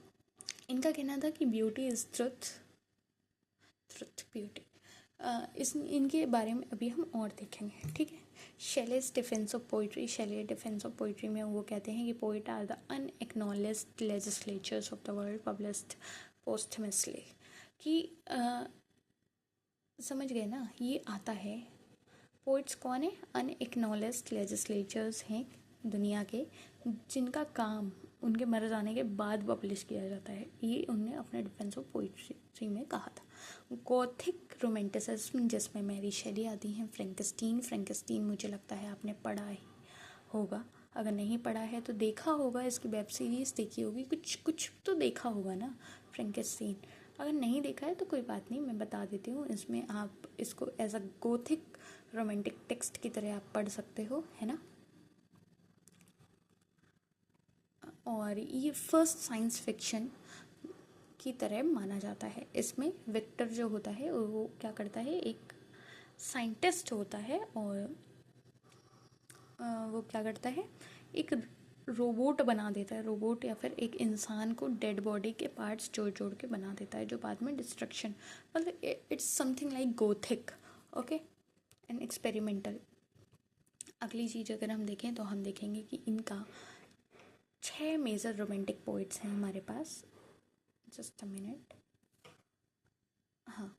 इनका कहना था कि beauty is truth, truth beauty. इनके बारे में अभी हम और देखेंगे, ठीक है। Shelley's defence of poetry, Shelley defence of poetry में वो कहते हैं कि poet are the unacknowledged legislators of the world published posthumously, कि समझ गए ना, ये आता है। पोइट्स कौन है? अनएक्नॉलेज्ड लेजिस्लेचर्स हैं दुनिया के, जिनका काम उनके मर जाने के बाद पब्लिश किया जाता है। ये उनने अपने डिफेंस ऑफ पोइट्री में कहा था। गोथिक रोमांटिसिज्म जिसमें मैरी शेली आती हैं, फ्रैंकेस्टीन मुझे लगता है आपने पढ़ा ही होगा, अगर नहीं पढ़ा है तो देखा होगा, इसकी वेब सीरीज़ देखी होगी, कुछ कुछ तो देखा होगा ना फ्रैंकेस्टीन। अगर नहीं देखा है तो कोई बात नहीं, मैं बता देती हूँ। इसमें आप इसको as a gothic romantic text की तरह आप पढ़ सकते हो, है ना। और ये फर्स्ट साइंस फिक्शन की तरह माना जाता है। इसमें विक्टर जो होता है वो क्या करता है, एक साइंटिस्ट होता है, और वो क्या करता है, एक रोबोट बना देता है, रोबोट या फिर एक इंसान को डेड बॉडी के पार्ट्स जोड़ जोड़ के बना देता है, जो बाद में डिस्ट्रक्शन, मतलब it's something like Gothic, okay, and experimental. अगली चीज़ अगर हम देखें तो हम देखेंगे कि इनका 6 मेजर रोमांटिक पोइट्स हैं हमारे पास। जस्ट अ मिनट, हाँ,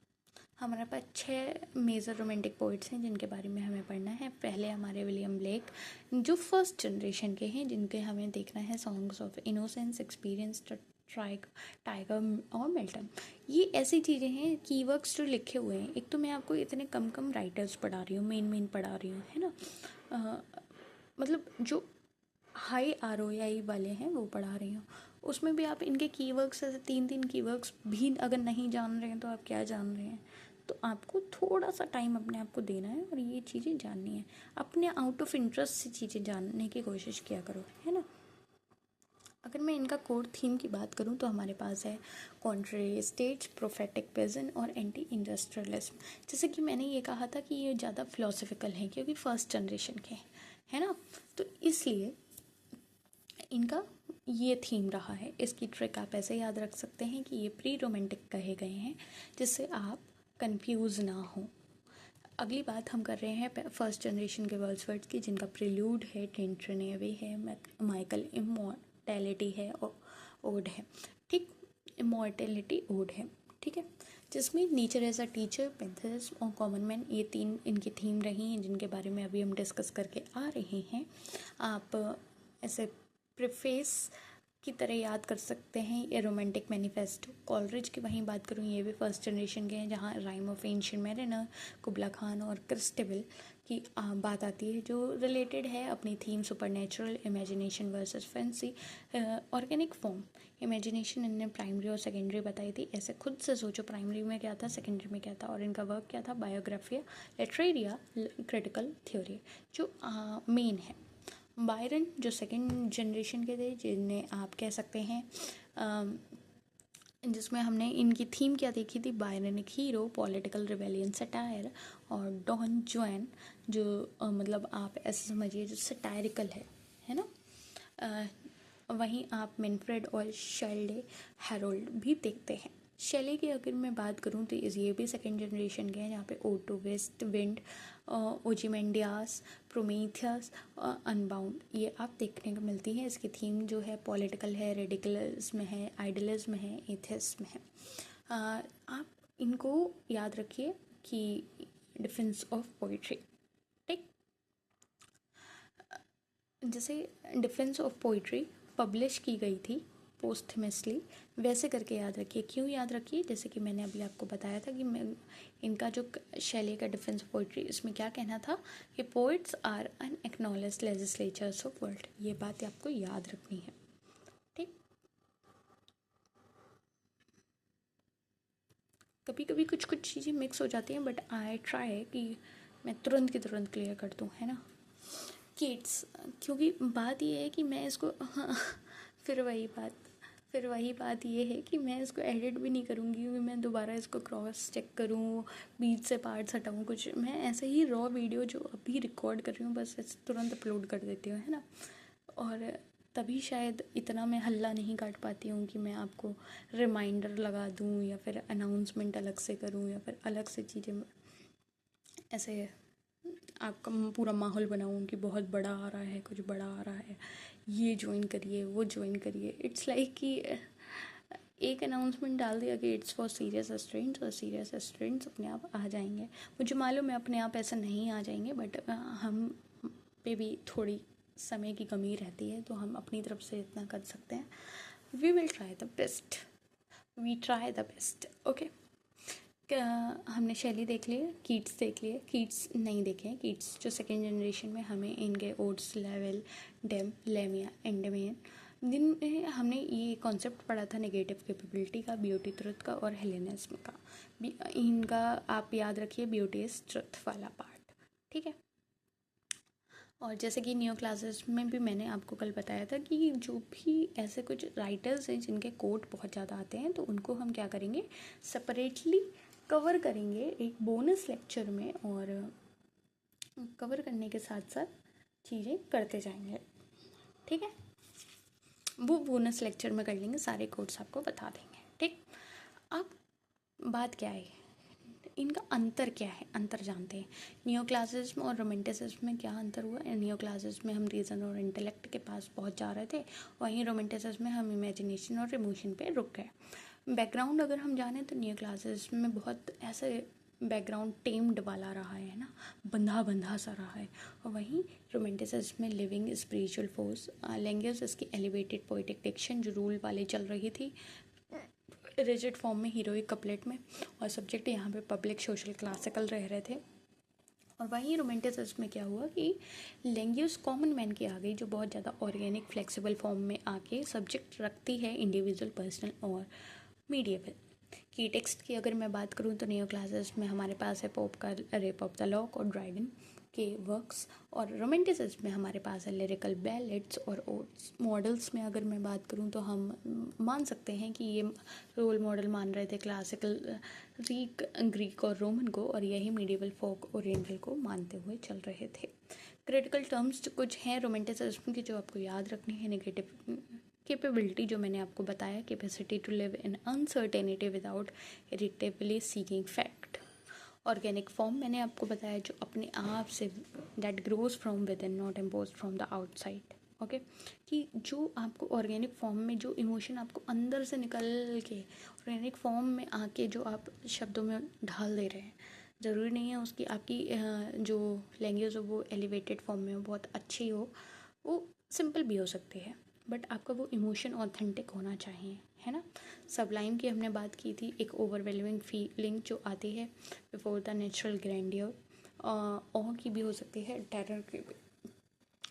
हमारे पास 6 मेजर रोमांटिक पोइट्स हैं जिनके बारे में हमें पढ़ना है। पहले हमारे विलियम ब्लेक, जो फर्स्ट जनरेशन के हैं, जिनके हमें देखना है songs of innocence, experience, tiger और मिल्टन। ये ऐसी चीज़ें हैं, कीवर्ड्स जो लिखे हुए हैं। एक तो मैं आपको इतने कम राइटर्स पढ़ा रही हूँ, मेन पढ़ा रही हूँ, है ना। मतलब जो हाई ROI वाले हैं वो पढ़ा रही हूँ, उसमें भी आप इनके कीवर्ड्स, ऐसे 3 कीवर्ड्स भी अगर नहीं जान रहे हैं तो आप क्या जान रहे हैं। तो आपको थोड़ा सा टाइम अपने आप को देना है और ये चीज़ें जाननी है। अपने आउट ऑफ इंटरेस्ट से चीज़ें जानने की कोशिश किया करो, है ना। अगर मैं इनका कोर थीम की बात करूं तो हमारे पास है कॉन्ट्रेरी स्टेट्स, प्रोफेटिक विजन और एंटी इंडस्ट्रियलिज्म। जैसे कि मैंने ये कहा था कि ये ज़्यादा फिलोसफिकल हैं क्योंकि फर्स्ट जनरेशन के हैं, है ना। तो इसलिए इनका ये थीम रहा है। इसकी ट्रिक आप ऐसे याद रख सकते हैं कि ये प्री रोमांटिक कहे गए हैं, जिससे आप कंफ्यूज ना हो। अगली बात हम कर रहे हैं फर्स्ट जनरेशन के वर्ड्सवर्थ की, जिनका प्रिल्यूड है, टेंट्रेनेवे है, माइकल इमॉर्टैलिटी है और ओड है, ठीक, इमॉर्टैलिटी ओड है, ठीक है। जिसमें नेचर एज अ टीचर, पेंथेसिस और कॉमन मैन, ये 3 इनकी थीम रही हैं, जिनके बारे में अभी हम डिस्कस करके आ रहे हैं। आप ऐसे प्रिफेस की तरह याद कर सकते हैं ये रोमांटिक मैनिफेस्टो। कॉलरिज की वहीं बात करूँ, ये भी फर्स्ट जनरेशन के हैं, जहाँ rhyme of ancient mariner, कुबला Khan और क्रिस्टेबल की बात आती है, जो रिलेटेड है अपनी theme supernatural, imagination versus fancy, organic form. Imagination इनने प्राइमरी और सेकेंडरी बताई थी। ऐसे खुद से सोचो, प्राइमरी में क्या था, सेकेंडरी में क्या था, और इनका वर्क क्या था, बायोग्राफिया, लिटरेरिया, क्रिटिकल थ्योरी, जो मेन है। बायरन जो सेकंड जनरेशन के थे, जिन्हें आप कह सकते हैं जिसमें हमने इनकी थीम क्या देखी थी, बायरनिक हीरो, पॉलिटिकल रिवेलियन, सटायर, और डॉन जुआन जो मतलब आप ऐसे समझिए जो सटायरिकल है ना। वहीं आप मिनफ्रेड और शेल्डे हेरोल्ड भी देखते हैं। शेले की अगर मैं बात करूँ तो ये भी सेकेंड जनरेशन के हैं, जहाँ पे ode to west wind, Ozymandias, Prometheus, unbound, ये आप देखने को मिलती है। इसकी थीम जो है पॉलिटिकल है, रेडिकलिज्म है, आइडलिज्म है, एथिज्म है। आप इनको याद रखिए कि डिफेंस ऑफ पोइट्री, ठीक। जैसे डिफेंस ऑफ पोइट्री पब्लिश की गई थी पोस्टमसली, वैसे करके याद रखिए। क्यों याद रखिए? जैसे कि मैंने अभी आपको बताया था कि मैं इनका जो शैली का डिफेंस पोइट्री, इसमें क्या कहना था कि poets are unacknowledged legislators of world. ये बात आपको याद रखनी है, ठीक। कभी कभी कुछ कुछ चीज़ें मिक्स हो जाती हैं, बट आई ट्राई कि मैं तुरंत की तुरंत क्लियर कर दूँ, है ना। किड्स, क्योंकि बात ये है कि मैं इसको हाँ, फिर वही बात ये है कि मैं इसको एडिट भी नहीं करूँगी, क्योंकि मैं दोबारा इसको क्रॉस चेक करूँ, बीच से पार्ट्स हटाऊँ कुछ। मैं ऐसे ही रॉ वीडियो जो अभी रिकॉर्ड कर रही हूँ बस ऐसे तुरंत अपलोड कर देती हूँ, है ना। और तभी शायद इतना मैं हल्ला नहीं काट पाती हूँ कि मैं आपको रिमाइंडर लगा दूँ या फिर अनाउंसमेंट अलग से करूँ या फिर अलग से चीज़ें ऐसे आपका पूरा माहौल बनाऊँ कि बहुत बड़ा आ रहा है, कुछ बड़ा आ रहा है, ये ज्वाइन करिए, वो ज्वाइन करिए। इट्स लाइक कि एक अनाउंसमेंट डाल दिया कि इट्स फॉर सीरियस स्टूडेंट्स, और सीरियस स्टूडेंट्स अपने आप आ जाएंगे। मुझे मालूम है अपने आप ऐसा नहीं आ जाएंगे, बट हम पे भी थोड़ी समय की कमी रहती है, तो हम अपनी तरफ से इतना कर सकते हैं। We will try the best, we try the best, okay. हमने शैली देख ली है, कीट्स देख लिए, कीट्स नहीं देखे हैं। कीट्स जो सेकेंड जनरेशन में हमें इनके ओट्स, लेवल, डेम, लेमिया, एंडेमियन, जिनमें हमने ये कॉन्सेप्ट पढ़ा था नेगेटिव कैपेबिलिटी का, ब्यूटी ट्रुथ का और हेलेनिज्म का। इनका आप याद रखिए, ब्यूटी इज ट्रुथ वाला पार्ट, ठीक है। और जैसे कि न्यू क्लासेस में भी मैंने आपको कल बताया था कि जो भी ऐसे कुछ राइटर्स हैं जिनके कोट बहुत ज़्यादा आते हैं, तो उनको हम क्या करेंगे, सेपरेटली कवर करेंगे एक बोनस लेक्चर में, और कवर करने के साथ साथ चीज़ें करते जाएंगे, ठीक है। वो बोनस लेक्चर में कर लेंगे, सारे कोट्स आपको बता देंगे, ठीक। अब बात क्या है, इनका अंतर क्या है, अंतर जानते हैं। नियो क्लासेस और रोमेंटिसिज्म में क्या अंतर हुआ? नियो क्लासेस में हम रीज़न और इंटेलेक्ट के पास पहुंच जा रहे थे, वहीं रोमेंटिसिज्म में हम इमेजिनेशन और इमोशन पे रुक गए। बैकग्राउंड अगर हम जाने तो नियो क्लासेस में बहुत ऐसे बैकग्राउंड टेम्ड वाला रहा है ना, बंधा बंधा सा रहा है, और वहीं रोमेंटिसिज्म में लिविंग स्पिरिचुअल फोर्स, लैंग्वेज इसकी एलिवेटेड पोइटिक डिक्शन जो रूल वाले चल रही थी रिजिड फॉर्म में, हीरोइक कपलेट में, और सब्जेक्ट यहाँ पे पब्लिक, सोशल, क्लासिकल रह रहे थे। और वहीं रोमेंटिसिज्म में क्या हुआ कि लैंग्वेज कॉमन मैन की आ गई, जो बहुत ज़्यादा ऑर्गेनिक फ्लेक्सिबल फॉर्म में आके सब्जेक्ट रखती है इंडिविजुअल, पर्सनल और मीडिएबल। की टेक्स्ट की अगर मैं बात करूँ तो नियो क्लासेस में हमारे पास है पोप का रेप ऑफ द लॉक और ड्रैगन के वर्क्स, और रोमेंटिसिज्म में हमारे पास है लिरिकल बैलेट्स और ओड्स। मॉडल्स में अगर मैं बात करूँ तो हम मान सकते हैं कि ये रोल मॉडल मान रहे थे क्लासिकल ग्रीक और रोमन को, और यही मीडिएवल फोक ओरिएंटल को मानते हुए चल रहे थे। क्रिटिकल टर्म्स कुछ हैं रोमेंटिसिज्म की जो आपको याद रखनी है। नेगेटिव कैपेबिलिटी जो मैंने आपको बताया, capacity to live in uncertainty without irritably seeking fact. Organic form मैंने आपको बताया, जो अपने आप से that grows from within, not impose from the outside, okay. कि जो आपको ऑर्गेनिक फॉर्म में जो इमोशन आपको अंदर से निकल के ऑर्गेनिक फॉर्म में आके जो आप शब्दों में ढाल दे रहे हैं, ज़रूरी नहीं है उसकी आपकी जो लैंग्वेज हो वो एलिवेटेड फॉर्म में हो, बहुत अच्छी हो, वो सिंपल भी हो सकती है, बट आपका वो इमोशन ऑथेंटिक होना चाहिए, है ना। सबलाइम की हमने बात की थी, एक ओवरवेलमिंग फीलिंग जो आती है बिफोर द नेचुरल ग्रैंडियर, ऑ की भी हो सकती है, टेरर की भी,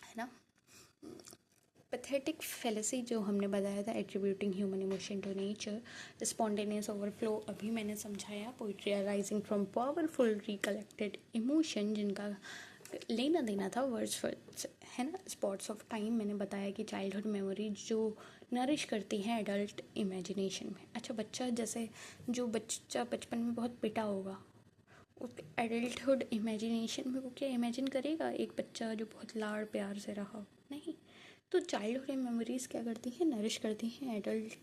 है ना। पैथेटिक फेलेसी जो हमने बताया था, attributing human emotion to nature. Spontaneous overflow अभी मैंने समझाया, poetry arising from powerful recollected emotion जिनका लेना देना था वर्ड्स से, है ना। स्पॉट्स ऑफ टाइम मैंने बताया कि चाइल्डहुड मेमोरी जो नरिश करती हैं एडल्ट इमेजिनेशन में। अच्छा, बच्चा जैसे जो बच्चा बचपन में बहुत पिटा होगा, उसके एडल्टहुड इमेजिनेशन में वो क्या इमेजिन करेगा, एक बच्चा जो बहुत लाड़ प्यार से रहा हो, नहीं। तो चाइल्डहुड मेमोरीज क्या करती हैं, नरिश करती हैं एडल्ट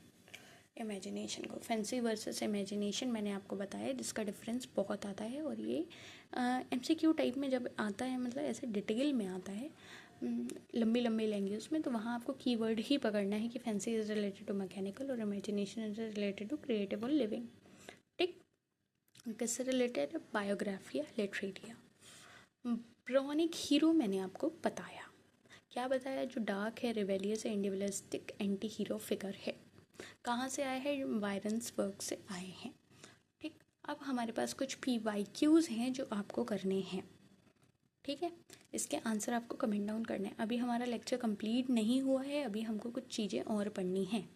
इमेजिनेशन को। फैंसी वर्सेस इमेजिनेशन मैंने आपको बताया, जिसका डिफरेंस बहुत आता है, और ये MCQ टाइप में जब आता है, मतलब ऐसे डिटेल में आता है लंबी लंबी लैंग्वेज में, तो वहाँ आपको कीवर्ड ही पकड़ना है कि fancy is related to mechanical और imagination is related to creative और लिविंग, ठीक। किससे रिलेटेड है, बायोग्राफी या लिटरेरिया। ब्रॉनिक हीरो मैंने आपको बताया, क्या बताया, जो डार्क है, रिवेलियस है, इंडिविजुअलिस्टिक एंटी हीरो फिगर है। कहाँ से आए हैं? बायरन्स वर्क से आए हैं। ठीक, अब हमारे पास कुछ PYQs हैं जो आपको करने हैं। ठीक है, इसके आंसर आपको कमेंट डाउन करने हैं। अभी हमारा लेक्चर कंप्लीट नहीं हुआ है, अभी हमको कुछ चीज़ें और पढ़नी हैं,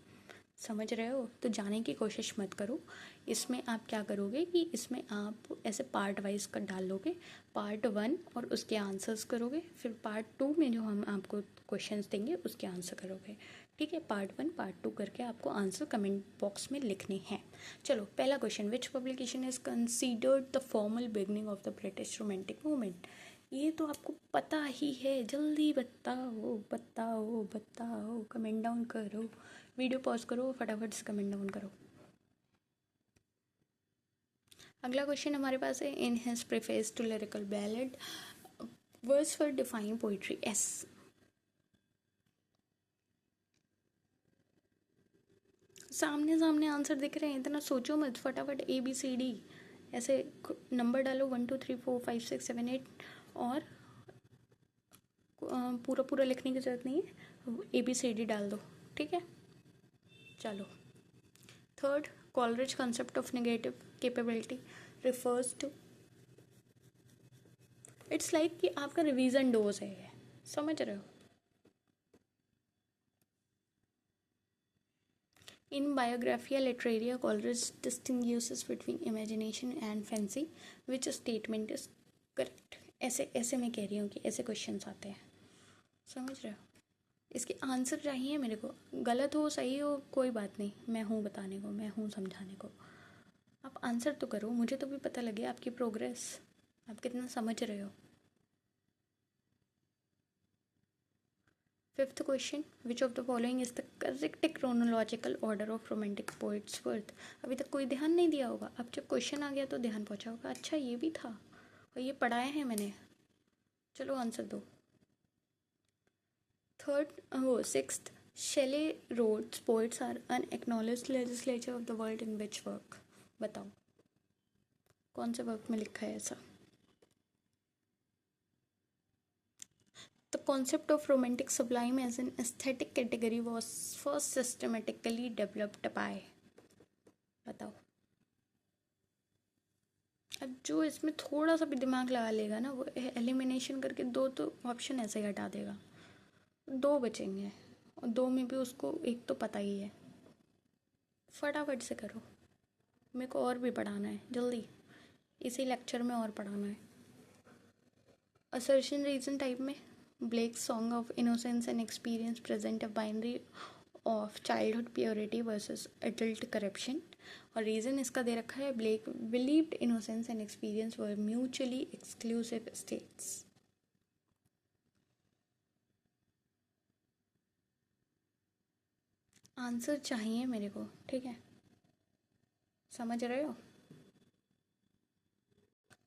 समझ रहे हो? तो जाने की कोशिश मत करो। इसमें आप क्या करोगे कि इसमें आप ऐसे पार्ट वाइज कर डाल लोगे, पार्ट 1 और उसके आंसर्स करोगे, फिर पार्ट 2 में जो हम आपको क्वेश्चंस देंगे उसके आंसर करोगे। ठीक है, पार्ट 1 पार्ट 2 करके आपको आंसर कमेंट बॉक्स में लिखने हैं। चलो, पहला question, which publication is considered the formal beginning of the British romantic movement? ये तो आपको पता ही है, जल्दी बताओ बताओ बताओ, कमेंट डाउन करो, वीडियो पॉज करो, फटाफट से कमेंट डाउन करो। अगला क्वेश्चन हमारे पास है, in his preface to lyrical ballad words for define poetry as. सामने सामने आंसर दिख रहे हैं, इतना सोचो मत, फटाफट ABCD ऐसे नंबर डालो 1 2 3 4 5 6 7 8 और पूरा पूरा लिखने की जरूरत नहीं है, ABCD डाल दो। ठीक है, चलो। Third, Coleridge concept of negative capability refers to, it's like कि आपका रिवीजन डोज है, समझ रहे हो? In Biographia Literaria Coleridge distinguishes between imagination and fancy, which statement is correct? ऐसे ऐसे मैं कह रही हूँ कि ऐसे क्वेश्चंस आते हैं, समझ रहे हो? इसके आंसर चाहिए मेरे को, गलत हो सही हो कोई बात नहीं, मैं हूँ बताने को, मैं हूँ समझाने को। आप आंसर तो करो, मुझे तो भी पता लगे आपकी प्रोग्रेस, आप कितना समझ रहे हो। Fifth question, which of the following is the correct chronological order of romantic poets worth? अभी तक कोई ध्यान नहीं दिया होगा, अब जब क्वेश्चन आ गया तो ध्यान पहुंचा होगा, अच्छा ये भी था और ये पढ़ाया है मैंने। चलो आंसर दो। थर्ड, वो sixth, Shelley wrote poets are unacknowledged legislator of the world in which work? बताओ कौन से वर्क में लिखा है ऐसा? The concept of romantic sublime as an aesthetic category was first systematically developed by, बताओ। अब जो इसमें थोड़ा सा भी दिमाग लगा लेगा ना, वो एलिमिनेशन करके दो तो ऑप्शन ऐसे ही हटा देगा, दो बचेंगे और दो में भी उसको एक तो पता ही है। फटाफट से करो, मेरे को और भी पढ़ाना है, जल्दी इसी लेक्चर में और पढ़ाना है। असर्शन रीजन टाइप में Blake's song of innocence and experience present a binary of childhood purity versus adult corruption, और रीज़न इसका दे रखा है, Blake believed innocence and experience were mutually exclusive states. Answer चाहिए मेरे को, ठीक है, समझ रहे हो?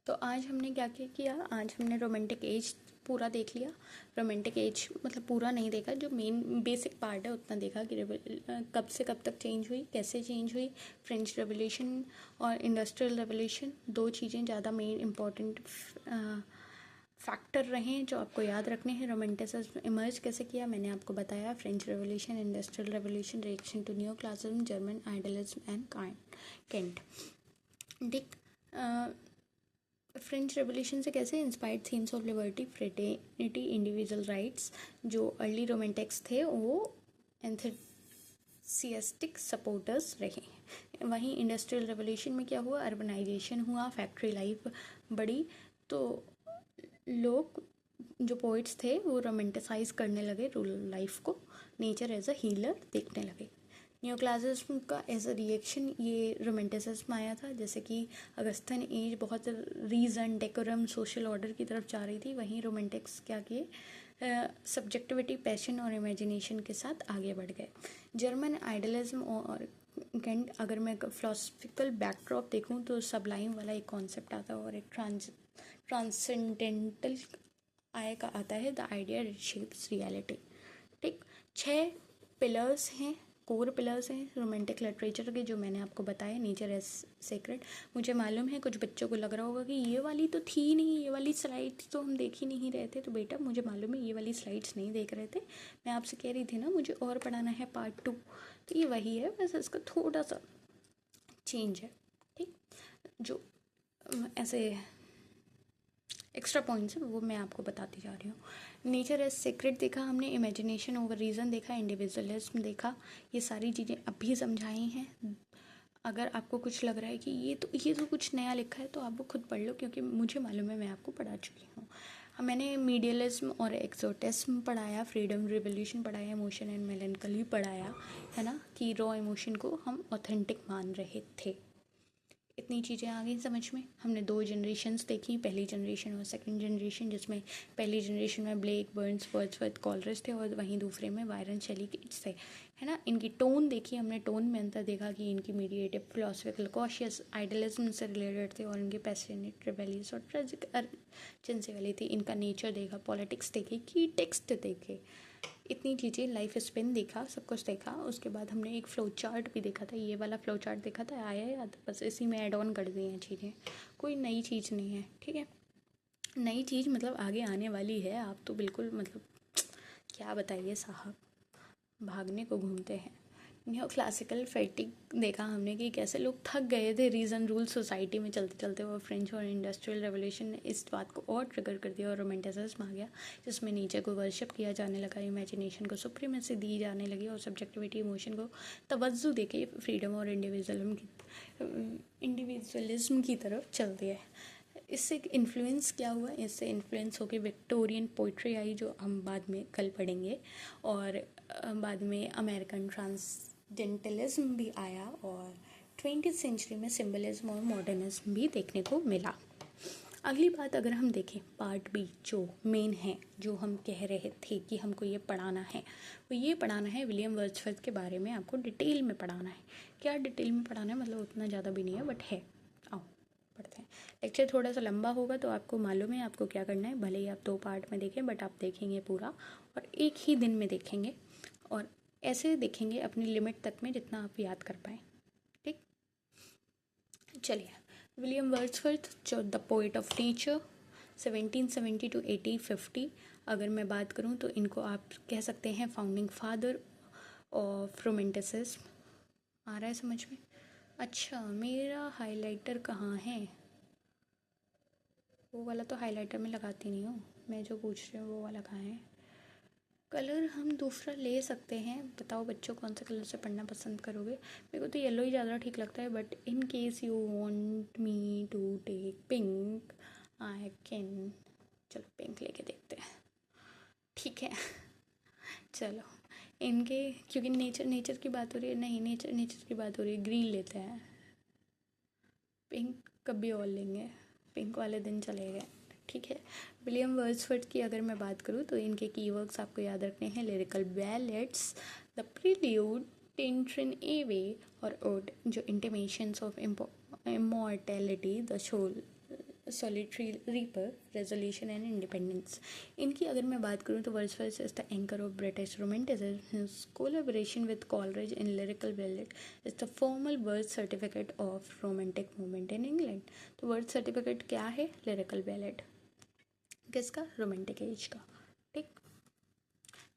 तो आज हमने क्या क्या किया, आज हमने रोमांटिक एज पूरा देख लिया। रोमांटिक एज मतलब पूरा नहीं देखा, जो मेन बेसिक पार्ट है उतना देखा कि कब से कब तक चेंज हुई, कैसे चेंज हुई। फ्रेंच रेवोल्यूशन और इंडस्ट्रियल रेवोल्यूशन दो चीज़ें ज़्यादा मेन इम्पॉर्टेंट फैक्टर रहे हैं जो आपको याद रखने हैं। रोमांटिसिज्म इमर्ज कैसे किया मैंने आपको बताया, French revolution, industrial revolution, reaction to new classicism, German idealism and Kant. ठीक, फ्रेंच रेवोल्यूशन से कैसे inspired themes of liberty, fraternity, individual rights, जो अर्ली रोमांटिक्स थे वो एंथुसियास्टिक सपोर्टर्स रहे। वहीं इंडस्ट्रियल रेवोल्यूशन में क्या हुआ, अर्बनाइजेशन हुआ, फैक्ट्री लाइफ बढ़ी, तो लोग जो पोइट्स थे वो रोमांटिसाइज करने लगे रूरल लाइफ को, नेचर एज अ हीलर देखने लगे। न्यू क्लासिज्म का एज अ रिएक्शन ये रोमांटिसिज्म आया था, जैसे कि अगस्तिन एज बहुत रीज़न, डेकोरम, सोशल ऑर्डर की तरफ जा रही थी, वहीं रोमांटिक्स क्या किए, सब्जेक्टिविटी, पैशन और इमेजिनेशन के साथ आगे बढ़ गए। जर्मन आइडियलिज्म और कैंट, अगर मैं फिलोसफिकल बैकड्रॉप देखूं तो सबलाइम वाला एक कॉन्सेप्ट आता है और एक ट्रांसेंडेंटल आय का आता है, द आइडिया शेप्स रियलिटी। ठीक, 6 पिलर्स हैं कोर पिलर्स हैं रोमांटिक लिटरेचर के, जो मैंने आपको बताया, नेचर एज सेक्रेड। मुझे मालूम है कुछ बच्चों को लग रहा होगा कि ये वाली तो थी नहीं, ये वाली स्लाइड्स तो हम देख ही नहीं रहे थे। तो बेटा मुझे मालूम है ये वाली स्लाइड्स नहीं देख रहे थे, मैं आपसे कह रही थी ना मुझे और पढ़ाना है पार्ट 2, तो ये वही है, बस इसका थोड़ा सा चेंज है। ठीक, जो ऐसे एक्स्ट्रा पॉइंट्स है वो मैं आपको बताती जा रही हूँ। नेचर एज सीक्रेट देखा हमने, इमेजिनेशन ओवर रीज़न देखा, इंडिविजुअलिज्म देखा, ये सारी चीज़ें अभी समझाई हैं। अगर आपको कुछ लग रहा है कि ये तो कुछ नया लिखा है, तो आप वो खुद पढ़ लो, क्योंकि मुझे मालूम है मैं आपको पढ़ा चुकी हूँ। मैंने मीडियलिज्म और एक्सोटिज्म पढ़ाया, फ्रीडम रिवोल्यूशन पढ़ाया, इमोशन एंड मेलैंकोली पढ़ाया, है ना, कि रॉ इमोशन को हम ऑथेंटिक मान रहे थे। इतनी चीज़ें आ गई समझ में। हमने 2 जनरेशन्स देखी, पहली जनरेशन और सेकंड जनरेशन, जिसमें पहली जनरेशन में ब्लेक, बर्न्स, वर्ड्सवर्थ, कॉलरिज थे, और वहीं दूसरे में बायरन, शेली, कीट्स थे, है ना। इनकी टोन देखी हमने, टोन में अंतर देखा कि इनकी मीडिएटिव, फिलोसफिकल, कॉशियस, आइडलिज्म से रिलेटेड थे, और इनके पैशनेट, रिबेलियस और ट्रेजिक अर्जेंसी वाली थी। इनका नेचर देखा, पॉलिटिक्स देखी, की टेक्स्ट देखे, इतनी चीज़ें, लाइफ स्पेन देखा, सब कुछ देखा। उसके बाद हमने एक फ़्लो चार्ट भी देखा था, ये वाला फ़्लो चार्ट देखा था, आया याद, बस इसी में ऐड ऑन कर दी हैं चीज़ें, कोई नई चीज़ नहीं है। ठीक है, नई चीज़ मतलब आगे आने वाली है, आप तो बिल्कुल मतलब क्या बताइए साहब, भागने को घूमते हैं। न्यू क्लासिकल फेटिक देखा हमने कि कैसे लोग थक गए थे रीज़न रूल सोसाइटी में चलते चलते, और फ्रेंच और इंडस्ट्रियल रेवोल्यूशन ने इस बात को और ट्रिगर कर दिया, और रोमांटिसिज्म आ गया, जिसमें नेचर को वर्शिप किया जाने लगा, इमेजिनेशन को सुप्रीमेसी दी जाने लगी, और सब्जेक्टिविटी, इमोशन को तवज्जो देके फ्रीडम और इंडिविजुअलिज्म की तरफ चल दिया है। इससे इन्फ्लुएंस क्या हुआ, इससे इन्फ्लुएंस होकर विक्टोरियन पोइट्री आई, जो हम बाद में कल पढ़ेंगे, और बाद में अमेरिकन ट्रांसडेंटलिज्म भी आया, और 20th सेंचुरी में सिंबलिज्म और मॉडर्निज्म भी देखने को मिला। अगली बात अगर हम देखें, पार्ट बी जो मेन है, जो हम कह रहे थे कि हमको ये पढ़ाना है, वो ये पढ़ाना है विलियम वर्ड्सवर्थ के बारे में, आपको डिटेल में पढ़ाना है। क्या डिटेल में पढ़ाना है, मतलब उतना ज़्यादा भी नहीं है, बट है। आओ पढ़ते हैं। लेक्चर थोड़ा सा लंबा होगा, तो आपको मालूम है आपको क्या करना है, भले ही आप 2 पार्ट में देखें, बट आप देखेंगे पूरा, और एक ही दिन में देखेंगे, और ऐसे देखेंगे अपनी लिमिट तक में, जितना आप याद कर पाएँ। ठीक, चलिए। विलियम वर्ड्सवर्थ, जो the poet of nature, 1770 to 1850, अगर मैं बात करूं तो इनको आप कह सकते हैं फाउंडिंग फादर ऑफ रोमांटिसिज्म। आ रहा है समझ में? अच्छा, मेरा हाइलाइटर कहाँ है? वो वाला तो हाइलाइटर में लगाती नहीं हूँ मैं, जो पूछ रही हूँ वो वाला कहाँ है? कलर हम दूसरा ले सकते हैं, बताओ बच्चों कौन सा कलर से पढ़ना पसंद करोगे? मेरे को तो येलो ही ज़्यादा ठीक लगता है, but in case you want me to take pink, I can. चलो पिंक लेके देखते हैं, ठीक है। चलो, इनके क्योंकि नेचर की बात हो रही है, नहीं नेचर की बात हो रही है, ग्रीन लेते हैं। पिंक कभी और लेंगे, पिंक वाले दिन चले गए, ठीक है। विलियम वर्ड्सवर्थ की अगर मैं बात करूँ तो इनके कीवर्ड्स आपको याद रखने हैं, lyrical ballads, the prelude, Tintern Abbey और ओड, जो intimations of immortality, the soul, solitary reaper, resolution and independence. इनकी अगर मैं बात करूँ तो Wordsworth is the anchor of British romanticism, his collaboration with Coleridge in lyrical ballad is the formal birth certificate of romantic movement in England. तो birth certificate क्या है? Lyrical ballad, किसका? रोमांटिक एज का। ठीक,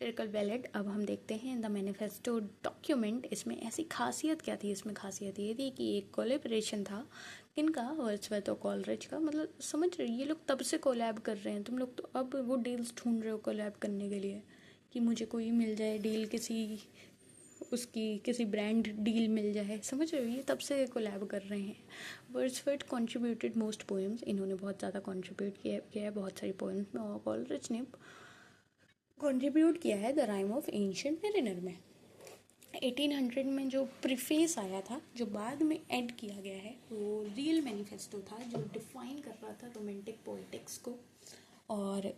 लिरिकल बैलेट। अब हम देखते हैं द मैनिफेस्टो डॉक्यूमेंट। इसमें ऐसी खासियत क्या थी? इसमें खासियत ये थी कि एक कोलैबोरेशन था, किनका? वर्ड्सवर्थ और कॉलरिज का। मतलब समझ रहे, ये लोग तब से कोलैब कर रहे हैं, तुम लोग तो अब वो डील्स ढूंढ रहे हो कोलैब करने के लिए, कि मुझे कोई मिल जाए डील, किसी ब्रांड डील मिल जाए, समझ रहे हो, ये तब से कोलैब कर रहे हैं। वर्ड्सवर्थ कंट्रीब्यूटेड मोस्ट पोएम्स, इन्होंने बहुत ज़्यादा कंट्रीब्यूट किया है बहुत सारी पोएम्स में, और कॉलरिज ने कंट्रीब्यूट किया है the Rime of ancient mariner में। 1800 में जो प्रीफेस आया था, जो बाद में ऐड किया गया है, वो रियल मैनिफेस्टो था, जो डिफाइन कर रहा था रोमांटिक पॉलिटिक्स को, और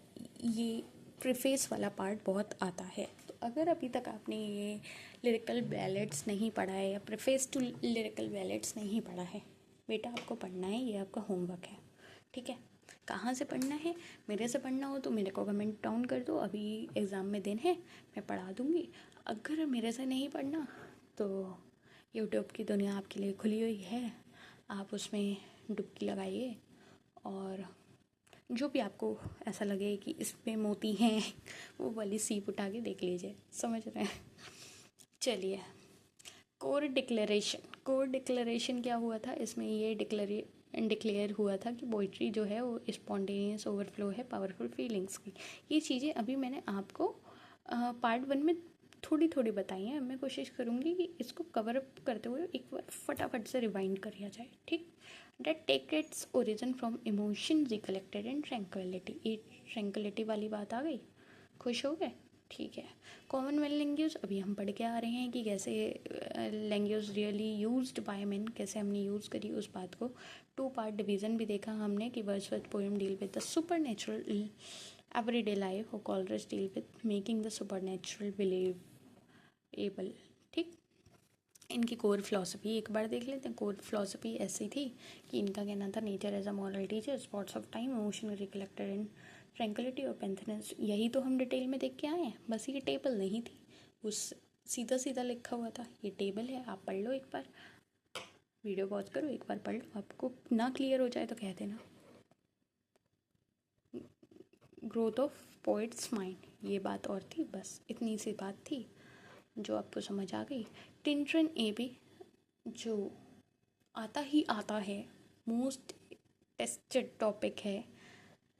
ये प्रीफेस वाला पार्ट बहुत आता है। तो अगर अभी तक आपने ये लिरिकल बैलेट्स नहीं पढ़ा है, या प्रीफेस टू लिरिकल बैलेट्स नहीं पढ़ा है, बेटा आपको पढ़ना है, ये आपका होमवर्क है, ठीक है। कहाँ से पढ़ना है? मेरे से पढ़ना हो तो मेरे को कमेंट डाउन कर दो, अभी एग्ज़ाम में दिन है, मैं पढ़ा दूँगी। अगर मेरे से नहीं पढ़ना तो यूट्यूब की दुनिया आपके लिए खुली हुई है, आप उसमें डुबकी लगाइए और जो भी आपको ऐसा लगे कि इसमें मोती हैं वो वाली सीप उठा के देख लीजिए, समझ रहे हैं। चलिए, कोर डिक्लेरेशन क्या हुआ था इसमें, ये डिक्लेयर हुआ था कि पोइट्री जो है वो स्पॉन्टेनियस ओवरफ्लो है पावरफुल फीलिंग्स की। ये चीज़ें अभी मैंने आपको पार्ट 1 में थोड़ी थोड़ी बताई हैं। मैं कोशिश करूँगी कि इसको कवर अप करते हुए एक बार फटाफट से रिवाइंड किया जाए, ठीक। That take its origin from emotion recollected and tranquillity. ये ट्रैंक्विलिटी वाली बात आ गई, खुश हो गए, ठीक है। कॉमनवेल्थ लैंग्वेज अभी हम पढ़ के आ रहे हैं कि कैसे language really used by main, कैसे हमने यूज़ करी उस बात को। 2 पार्ट डिवीज़न भी देखा हमने कि Wordsworth poem deal with the super natural everyday life और Coleridge's deal with making the super natural believable, ठीक। इनकी कोर फिलॉसफी एक बार देख लेते हैं। कोर फिलॉसफी ऐसी थी कि इनका कहना था nature as a moral teacher, spots of time, emotion recollected and tranquillity और पेंथनेस। यही तो हम डिटेल में देख के आए हैं, बस ये टेबल नहीं थी, उस सीधा सीधा लिखा हुआ था। ये टेबल है, आप पढ़ लो एक बार, वीडियो पॉज करो एक बार पढ़ लो, आपको ना क्लियर हो जाए तो कह देना। ग्रोथ ऑफ पोइट्स माइंड, ये बात और थी, बस इतनी सी बात थी जो आपको समझ आ गई। टिंट्रन एबी जो आता ही आता है, मोस्ट टेस्टेड टॉपिक है,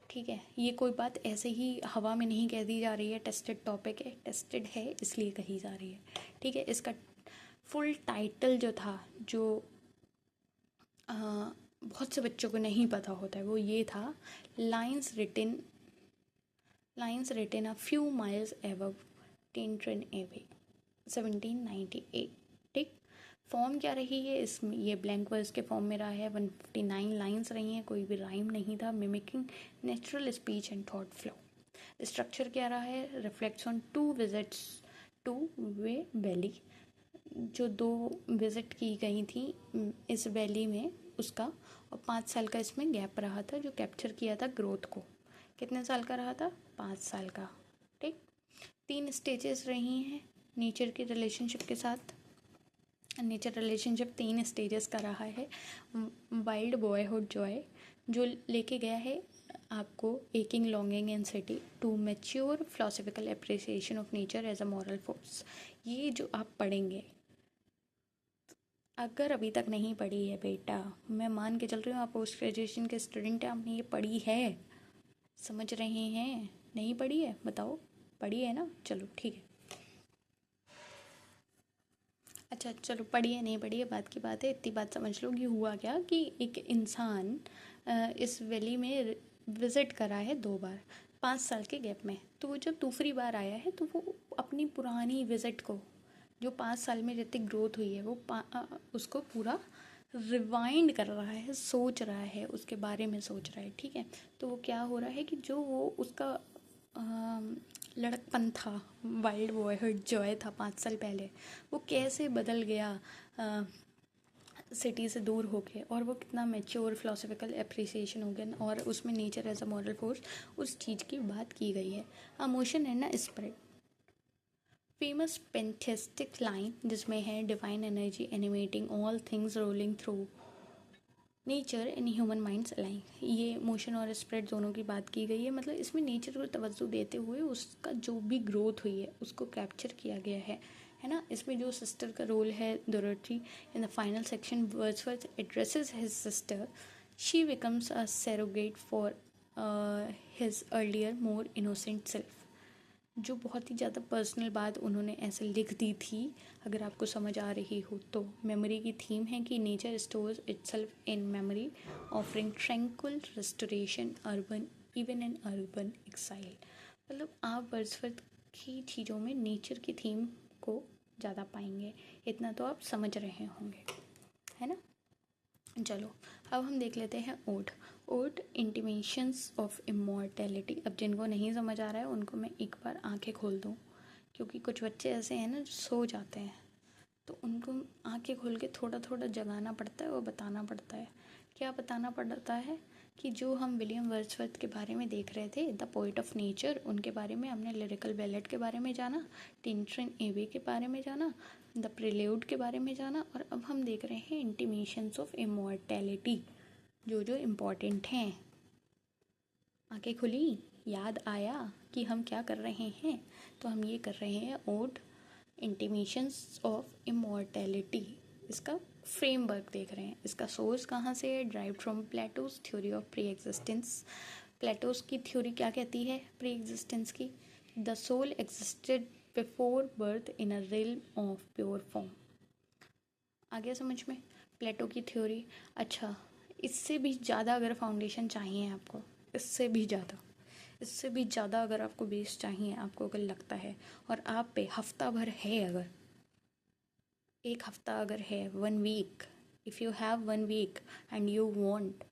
ठीक है। ये कोई बात ऐसे ही हवा में नहीं कह दी जा रही है, टेस्टेड टॉपिक है, टेस्टेड है इसलिए कही जा रही है, ठीक है। इसका फुल टाइटल जो था, जो बहुत से बच्चों को नहीं पता होता है, वो ये था, lines written a few miles above Tintern abbey 1798, ठीक। फॉर्म क्या रही है इसमें, ये ब्लैंक वर्स के फॉर्म में रहा है। 159 लाइंस रही हैं, कोई भी राइम नहीं था। Mimicking natural speech and thought flow. Structure क्या रहा है, reflects on 2 visits two way valley, जो 2 विजिट की गई थी इस वैली में उसका, और 5 साल का इसमें गैप रहा था जो कैप्चर किया था ग्रोथ को। कितने साल का रहा था, 5 साल का, ठीक। 3 स्टेजेस रही हैं नेचर के रिलेशनशिप के साथ। नेचर रिलेशनशिप 3 स्टेजेस का रहा है। वाइल्ड बॉयहुड जॉय जो लेके गया है आपको aching longing and city to mature philosophical appreciation of nature as a moral force. ये जो आप पढ़ेंगे, अगर अभी तक नहीं पढ़ी है बेटा, मैं मान के चल रही हूँ आप पोस्ट ग्रेजुएशन के स्टूडेंट हैं, आपने ये पढ़ी है, समझ रहे हैं। नहीं पढ़ी है बताओ, पढ़ी है ना, चलो ठीक है। अच्छा चलो, पढ़िए नहीं पढ़िए बात की बात है, इतनी बात समझ लो कि हुआ क्या कि एक इंसान इस वैली में विज़िट करा है 2 बार 5 साल के गैप में। तो वो जब दूसरी बार आया है तो वो अपनी पुरानी विज़िट को, जो 5 साल में जितनी ग्रोथ हुई है वो उसको पूरा रिवाइंड कर रहा है, सोच रहा है, उसके बारे में सोच रहा है, ठीक है। तो वो क्या हो रहा है कि जो वो उसका लड़कपन था, वाइल्ड बॉयहुड जॉय था 5 साल पहले, वो कैसे बदल गया सिटी से दूर होके, और वो कितना मैच्योर फिलोसफिकल एप्रिसिएशन हो गया, और उसमें nature as a moral force उस चीज़ की बात की गई है। इमोशन है ना स्प्रेड, फेमस पेंथेस्टिक लाइन जिसमें है divine energy animating all things rolling through nature and human minds alike. ये मोशन और स्प्रेड दोनों की बात की गई है, मतलब इसमें नेचर को तवज्जो देते हुए उसका जो भी ग्रोथ हुई है उसको कैप्चर किया गया है ना। इसमें जो सिस्टर का रोल है Dorothy, in the final section Wordsworth addresses his sister, she becomes a surrogate for his earlier more innocent self. जो बहुत ही ज़्यादा पर्सनल बात उन्होंने ऐसे लिख दी थी, अगर आपको समझ आ रही हो तो। मेमोरी की थीम है कि nature stores itself in memory offering tranquil restoration urban even in urban exile. मतलब आप वर्ड्सवर्थ की चीज़ों में नेचर की थीम को ज़्यादा पाएंगे, इतना तो आप समझ रहे होंगे, है ना। चलो अब हम देख लेते हैं ओड इंटिमेशंस ऑफ इमॉर्टेलिटी। अब जिनको नहीं समझ आ रहा है उनको मैं एक बार आंखें खोल दूँ, क्योंकि कुछ बच्चे ऐसे हैं ना जो सो जाते हैं, तो उनको आंखें खोल के थोड़ा थोड़ा जगाना पड़ता है और बताना पड़ता है। क्या बताना पड़ता है कि जो हम विलियम वर्ड्सवर्थ के बारे में देख रहे थे, द पोएट ऑफ नेचर, उनके बारे में हमने लिरिकल बैलेट के बारे में जाना, टिंटन एवे के बारे में जाना, द प्रिल्यूड के बारे में जाना, और अब हम देख रहे हैं इंटीमेशंस ऑफ इमॉर्टैलिटी, जो जो इम्पॉर्टेंट हैं। आंखें खुली, याद आया कि हम क्या कर रहे हैं, तो हम ये कर रहे हैं ओड इंटीमेशंस ऑफ इमॉर्टैलिटी। इसका फ्रेमवर्क देख रहे हैं। इसका सोर्स कहाँ से है? Derived from Plato's theory of pre existence. Plato's की थ्योरी क्या कहती है प्री एग्जिस्टेंस की? The soul existed before birth in a realm of pure form. आ गया समझ में प्लेटो की थ्योरी? अच्छा, इससे भी ज़्यादा अगर फाउंडेशन चाहिए आपको, इससे भी ज़्यादा अगर आपको बेस चाहिए, आपको अगर लगता है और आप पे हफ्ता भर है, अगर एक हफ्ता अगर है, 1 week, if you have 1 week and you want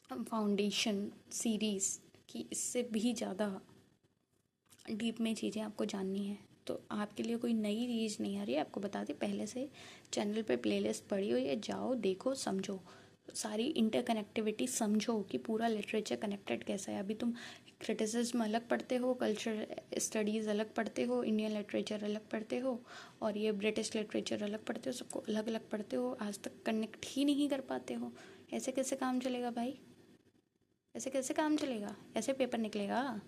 foundation series की इससे भी ज़्यादा डीप में चीज़ें आपको जाननी है, तो आपके लिए कोई नई चीज़ नहीं आ रही है। आपको बता दें, पहले से चैनल पे प्लेलिस्ट पड़ी हुई है, जाओ देखो समझो, सारी इंटरकनेक्टिविटी समझो कि पूरा लिटरेचर कनेक्टेड कैसा है। अभी तुम क्रिटिसिज्म अलग पढ़ते हो, कल्चर स्टडीज़ अलग पढ़ते हो, इंडियन लिटरेचर अलग पढ़ते हो, और ये ब्रिटिश लिटरेचर अलग पढ़ते हो, सबको अलग अलग पढ़ते हो, आज तक कनेक्ट ही नहीं कर पाते हो। ऐसे कैसे काम चलेगा भाई? ऐसे कैसे काम चलेगा? ऐसे पेपर निकलेगा?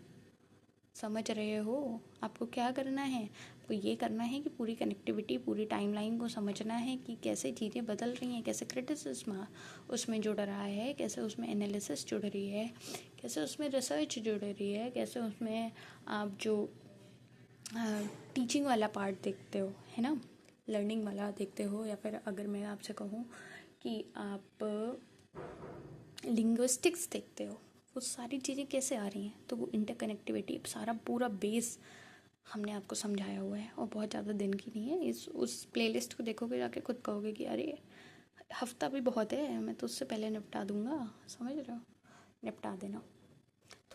समझ रहे हो? आपको क्या करना है? आपको ये करना है कि पूरी कनेक्टिविटी, पूरी टाइमलाइन को समझना है कि कैसे चीज़ें बदल रही हैं, कैसे क्रिटिसिज्म उसमें जुड़ रहा है, कैसे उसमें एनालिसिस जुड़ रही है, कैसे उसमें रिसर्च जुड़ रही है, कैसे उसमें आप जो टीचिंग वाला पार्ट देखते हो, है ना, लर्निंग वाला देखते हो, या फिर अगर मैं आपसे कहूँ कि आप लिंग्विस्टिक्स देखते हो, वो सारी चीज़ें कैसे आ रही हैं, तो वो इंटरकनेक्टिविटी सारा पूरा बेस हमने आपको समझाया हुआ है, और बहुत ज़्यादा दिन की नहीं है। इस उस प्लेलिस्ट को देखोगे जाके खुद कहोगे कि अरे हफ्ता भी बहुत है, मैं तो उससे पहले निपटा दूँगा। समझ रहे हो? निपटा देना।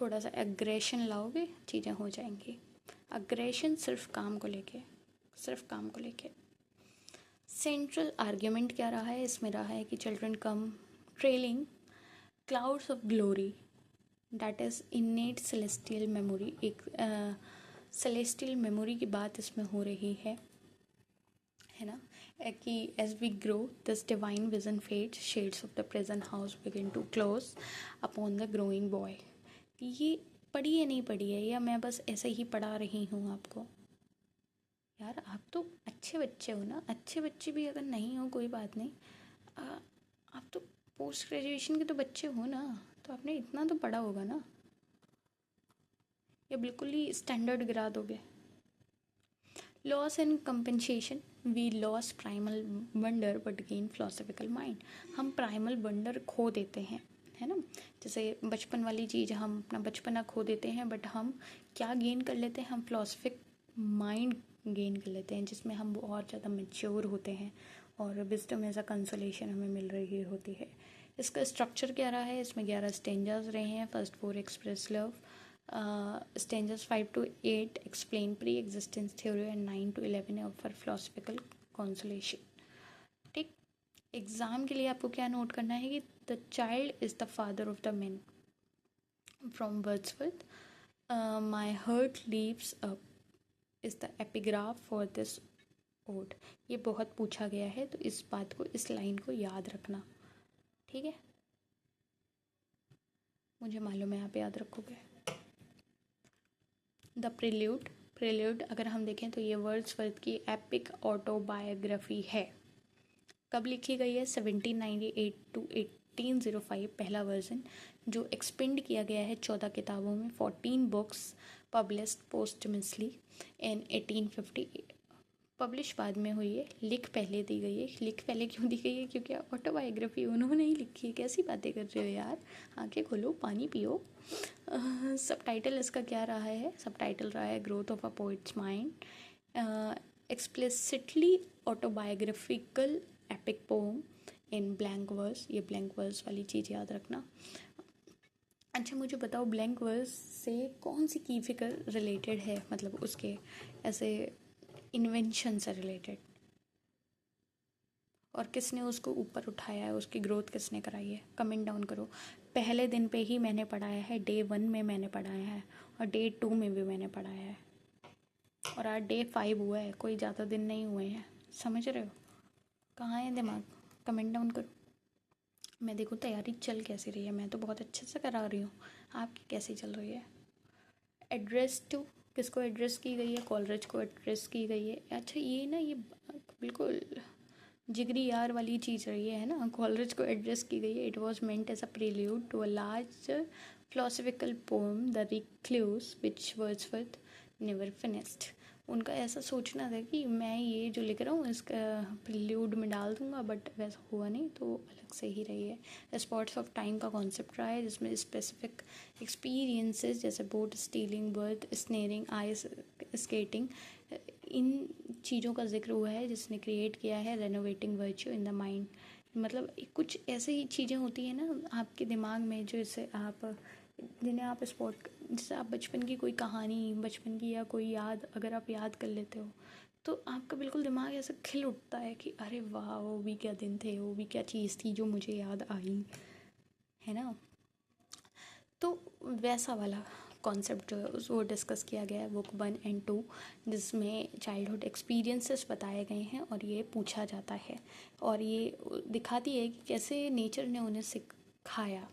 थोड़ा सा एग्रेशन लाओगे, चीज़ें हो जाएंगी। अग्रेशन सिर्फ काम को लेके, सिर्फ काम को लेके। सेंट्रल आर्ग्यूमेंट क्या रहा है इसमें? रहा है कि children come trailing clouds of glory, that is innate celestial memory. एक सेलेस्टियल मेमोरी की बात इसमें हो रही है ना, कि as we grow this divine vision fades, shades of the present house begin to close upon the growing boy. ये पढ़ी है नहीं पढ़ी है, या मैं बस ऐसे ही पढ़ा रही हूँ आपको? यार आप तो अच्छे बच्चे हो ना, अच्छे बच्चे भी अगर नहीं हो कोई बात नहीं, आप तो पोस्ट ग्रेजुएशन के तो बच्चे हो ना, तो आपने इतना तो पढ़ा होगा ना, या बिल्कुल ही स्टैंडर्ड गिरा दोगे? Loss and compensation, we loss primal wonder but gain philosophical mind. हम प्राइमल वंडर खो देते हैं, है ना, जैसे बचपन वाली चीज़, हम अपना बचपना खो देते हैं, बट हम क्या गेन कर लेते हैं? हम फिलोसफिक माइंड गेन कर लेते हैं, जिसमें हम बहुत ज़्यादा मैच्योर होते हैं, और विजडम एज अ कंसोलेशन हमें मिल रही होती है। इसका स्ट्रक्चर क्या रहा है? इसमें 11 स्टेंजास रहे हैं। First 4 express love, stanzas 5 to 8 explain pre-existence theory, and 9 to 11 offer philosophical consolation। ठीक, एग्ज़ाम के लिए आपको क्या नोट करना है कि the child is the father of the man, from Wordsworth. My heart leaps up is the epigraph for this ode. ये बहुत पूछा गया है, तो इस बात को, इस लाइन को याद रखना, ठीक है? मुझे मालूम है आप याद रखोगे। द प्रिल्यूड, प्रिल्यूड अगर हम देखें तो ये वर्ड्सवर्थ की एपिक ऑटोबायोग्राफी है। कब लिखी गई है? 1798 to 1805 पहला वर्जन, जो एक्सपेंड किया गया है 14 किताबों में, 14 बुक्स पब्लिश्ड पोस्टमसली इन 1858। पब्लिश बाद में हुई है, लिख पहले दी गई है। लिख पहले क्यों दी गई है? क्योंकि ऑटोबायोग्राफी उन्होंने ही लिखी है। कैसी बातें कर रहे हो यार, आंखें खोलो, पानी पियो। सब टाइटल इसका क्या रहा है? सब टाइटल रहा है growth of a poet's mind, explicitly autobiographical epic poem in blank verse. ये ब्लैंक वर्स वाली चीज़ याद रखना। अच्छा मुझे बताओ, ब्लैंक वर्स से कौन सी की फिगर रिलेटेड है, मतलब उसके ऐसे इन्वेंशन से रिलेटेड? और किसने उसको ऊपर उठाया है, उसकी ग्रोथ किसने कराई है, कमेंट डाउन करो। पहले दिन पे ही मैंने पढ़ाया है, डे 1 में मैंने पढ़ाया है और डे 2 में भी मैंने पढ़ाया है, और आज डे 5 हुआ है, कोई ज़्यादा दिन नहीं हुए हैं। समझ रहे हो? कहाँ है दिमाग? कमेंट डाउन करो। मैं देखूँ तैयारी चल कैसी रही है। मैं तो बहुत अच्छे से करा रही हूँ, आपकी कैसी चल रही है? एड्रेस टू किसको एड्रेस की गई है? कॉलरेज को एड्रेस की गई है। अच्छा ये ना, ये बिल्कुल जिगरी यार वाली चीज़ रही है ना। कॉलरेज को एड्रेस की गई है। It was meant as a prelude to a large philosophical poem the recluse which Wordsworth never finished. उनका ऐसा सोचना था कि मैं ये जो लिख रहा हूँ इसका प्रील्यूड में डाल दूंगा, बट वैसा हुआ नहीं, तो अलग से ही रही है। स्पॉट्स ऑफ टाइम का कॉन्सेप्ट रहा है, जिसमें स्पेसिफिक एक्सपीरियंसेस जैसे boat stealing, bird snaring, ice skating, इन चीज़ों का जिक्र हुआ है, जिसने क्रिएट किया है renovating virtue in the mind. मतलब कुछ ऐसे ही चीज़ें होती हैं ना आपके दिमाग में, जो इससे आप जिन्हें आप स्पॉट, जैसे आप बचपन की कोई कहानी, बचपन की या कोई याद अगर आप याद कर लेते हो, तो आपका बिल्कुल दिमाग ऐसे खिल उठता है कि अरे वाह, वो भी क्या दिन थे, वो भी क्या चीज़ थी जो मुझे याद आई, है ना। तो वैसा वाला कॉन्सेप्ट जो है वो डिस्कस किया गया है बुक 1 एंड 2, जिसमें चाइल्डहुड एक्सपीरियंसेस बताए गए हैं और ये पूछा जाता है, और ये दिखाती है कि कैसे नेचर ने उन्हें सिखाया।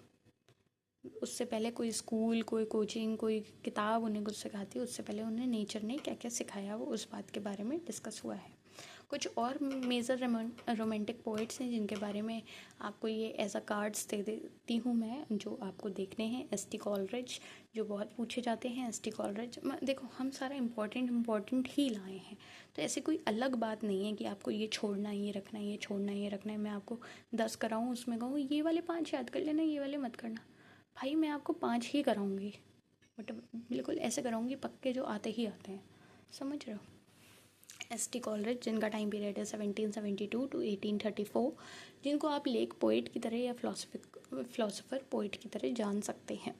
उससे पहले कोई स्कूल, कोई कोचिंग, कोई किताब उन्हें कुछ सिखाती है, उससे पहले उन्हें नेचर ने क्या क्या सिखाया, वो उस बात के बारे में डिस्कस हुआ है। कुछ और मेजर रोमांटिक पोइट्स हैं जिनके बारे में आपको ये एज अ कार्ड्स दे देती हूँ मैं, जो आपको देखने हैं। एस.टी. कॉलरिज, जो बहुत पूछे जाते हैं। एस.टी. कॉलरिज, देखो हम सारा इम्पोर्टेंट ही लाए हैं, तो ऐसी कोई अलग बात नहीं है कि आपको ये छोड़ना है, ये रखना है, ये छोड़ना है, ये रखना है। मैं आपको 10 कराऊँ, उसमें कहूँ ये वाले 5 याद कर लेना, ये वाले मत करना। भाई मैं आपको 5 ही कराऊँगी, बट बिल्कुल ऐसे कराऊँगी पक्के जो आते ही आते हैं। समझ रहे हो? एस.टी. कॉलरिज, जिनका टाइम पीरियड है 1772 टू 1834, जिनको आप लेक पोइट की तरह या फिलोसोफर पोइट की तरह जान सकते हैं।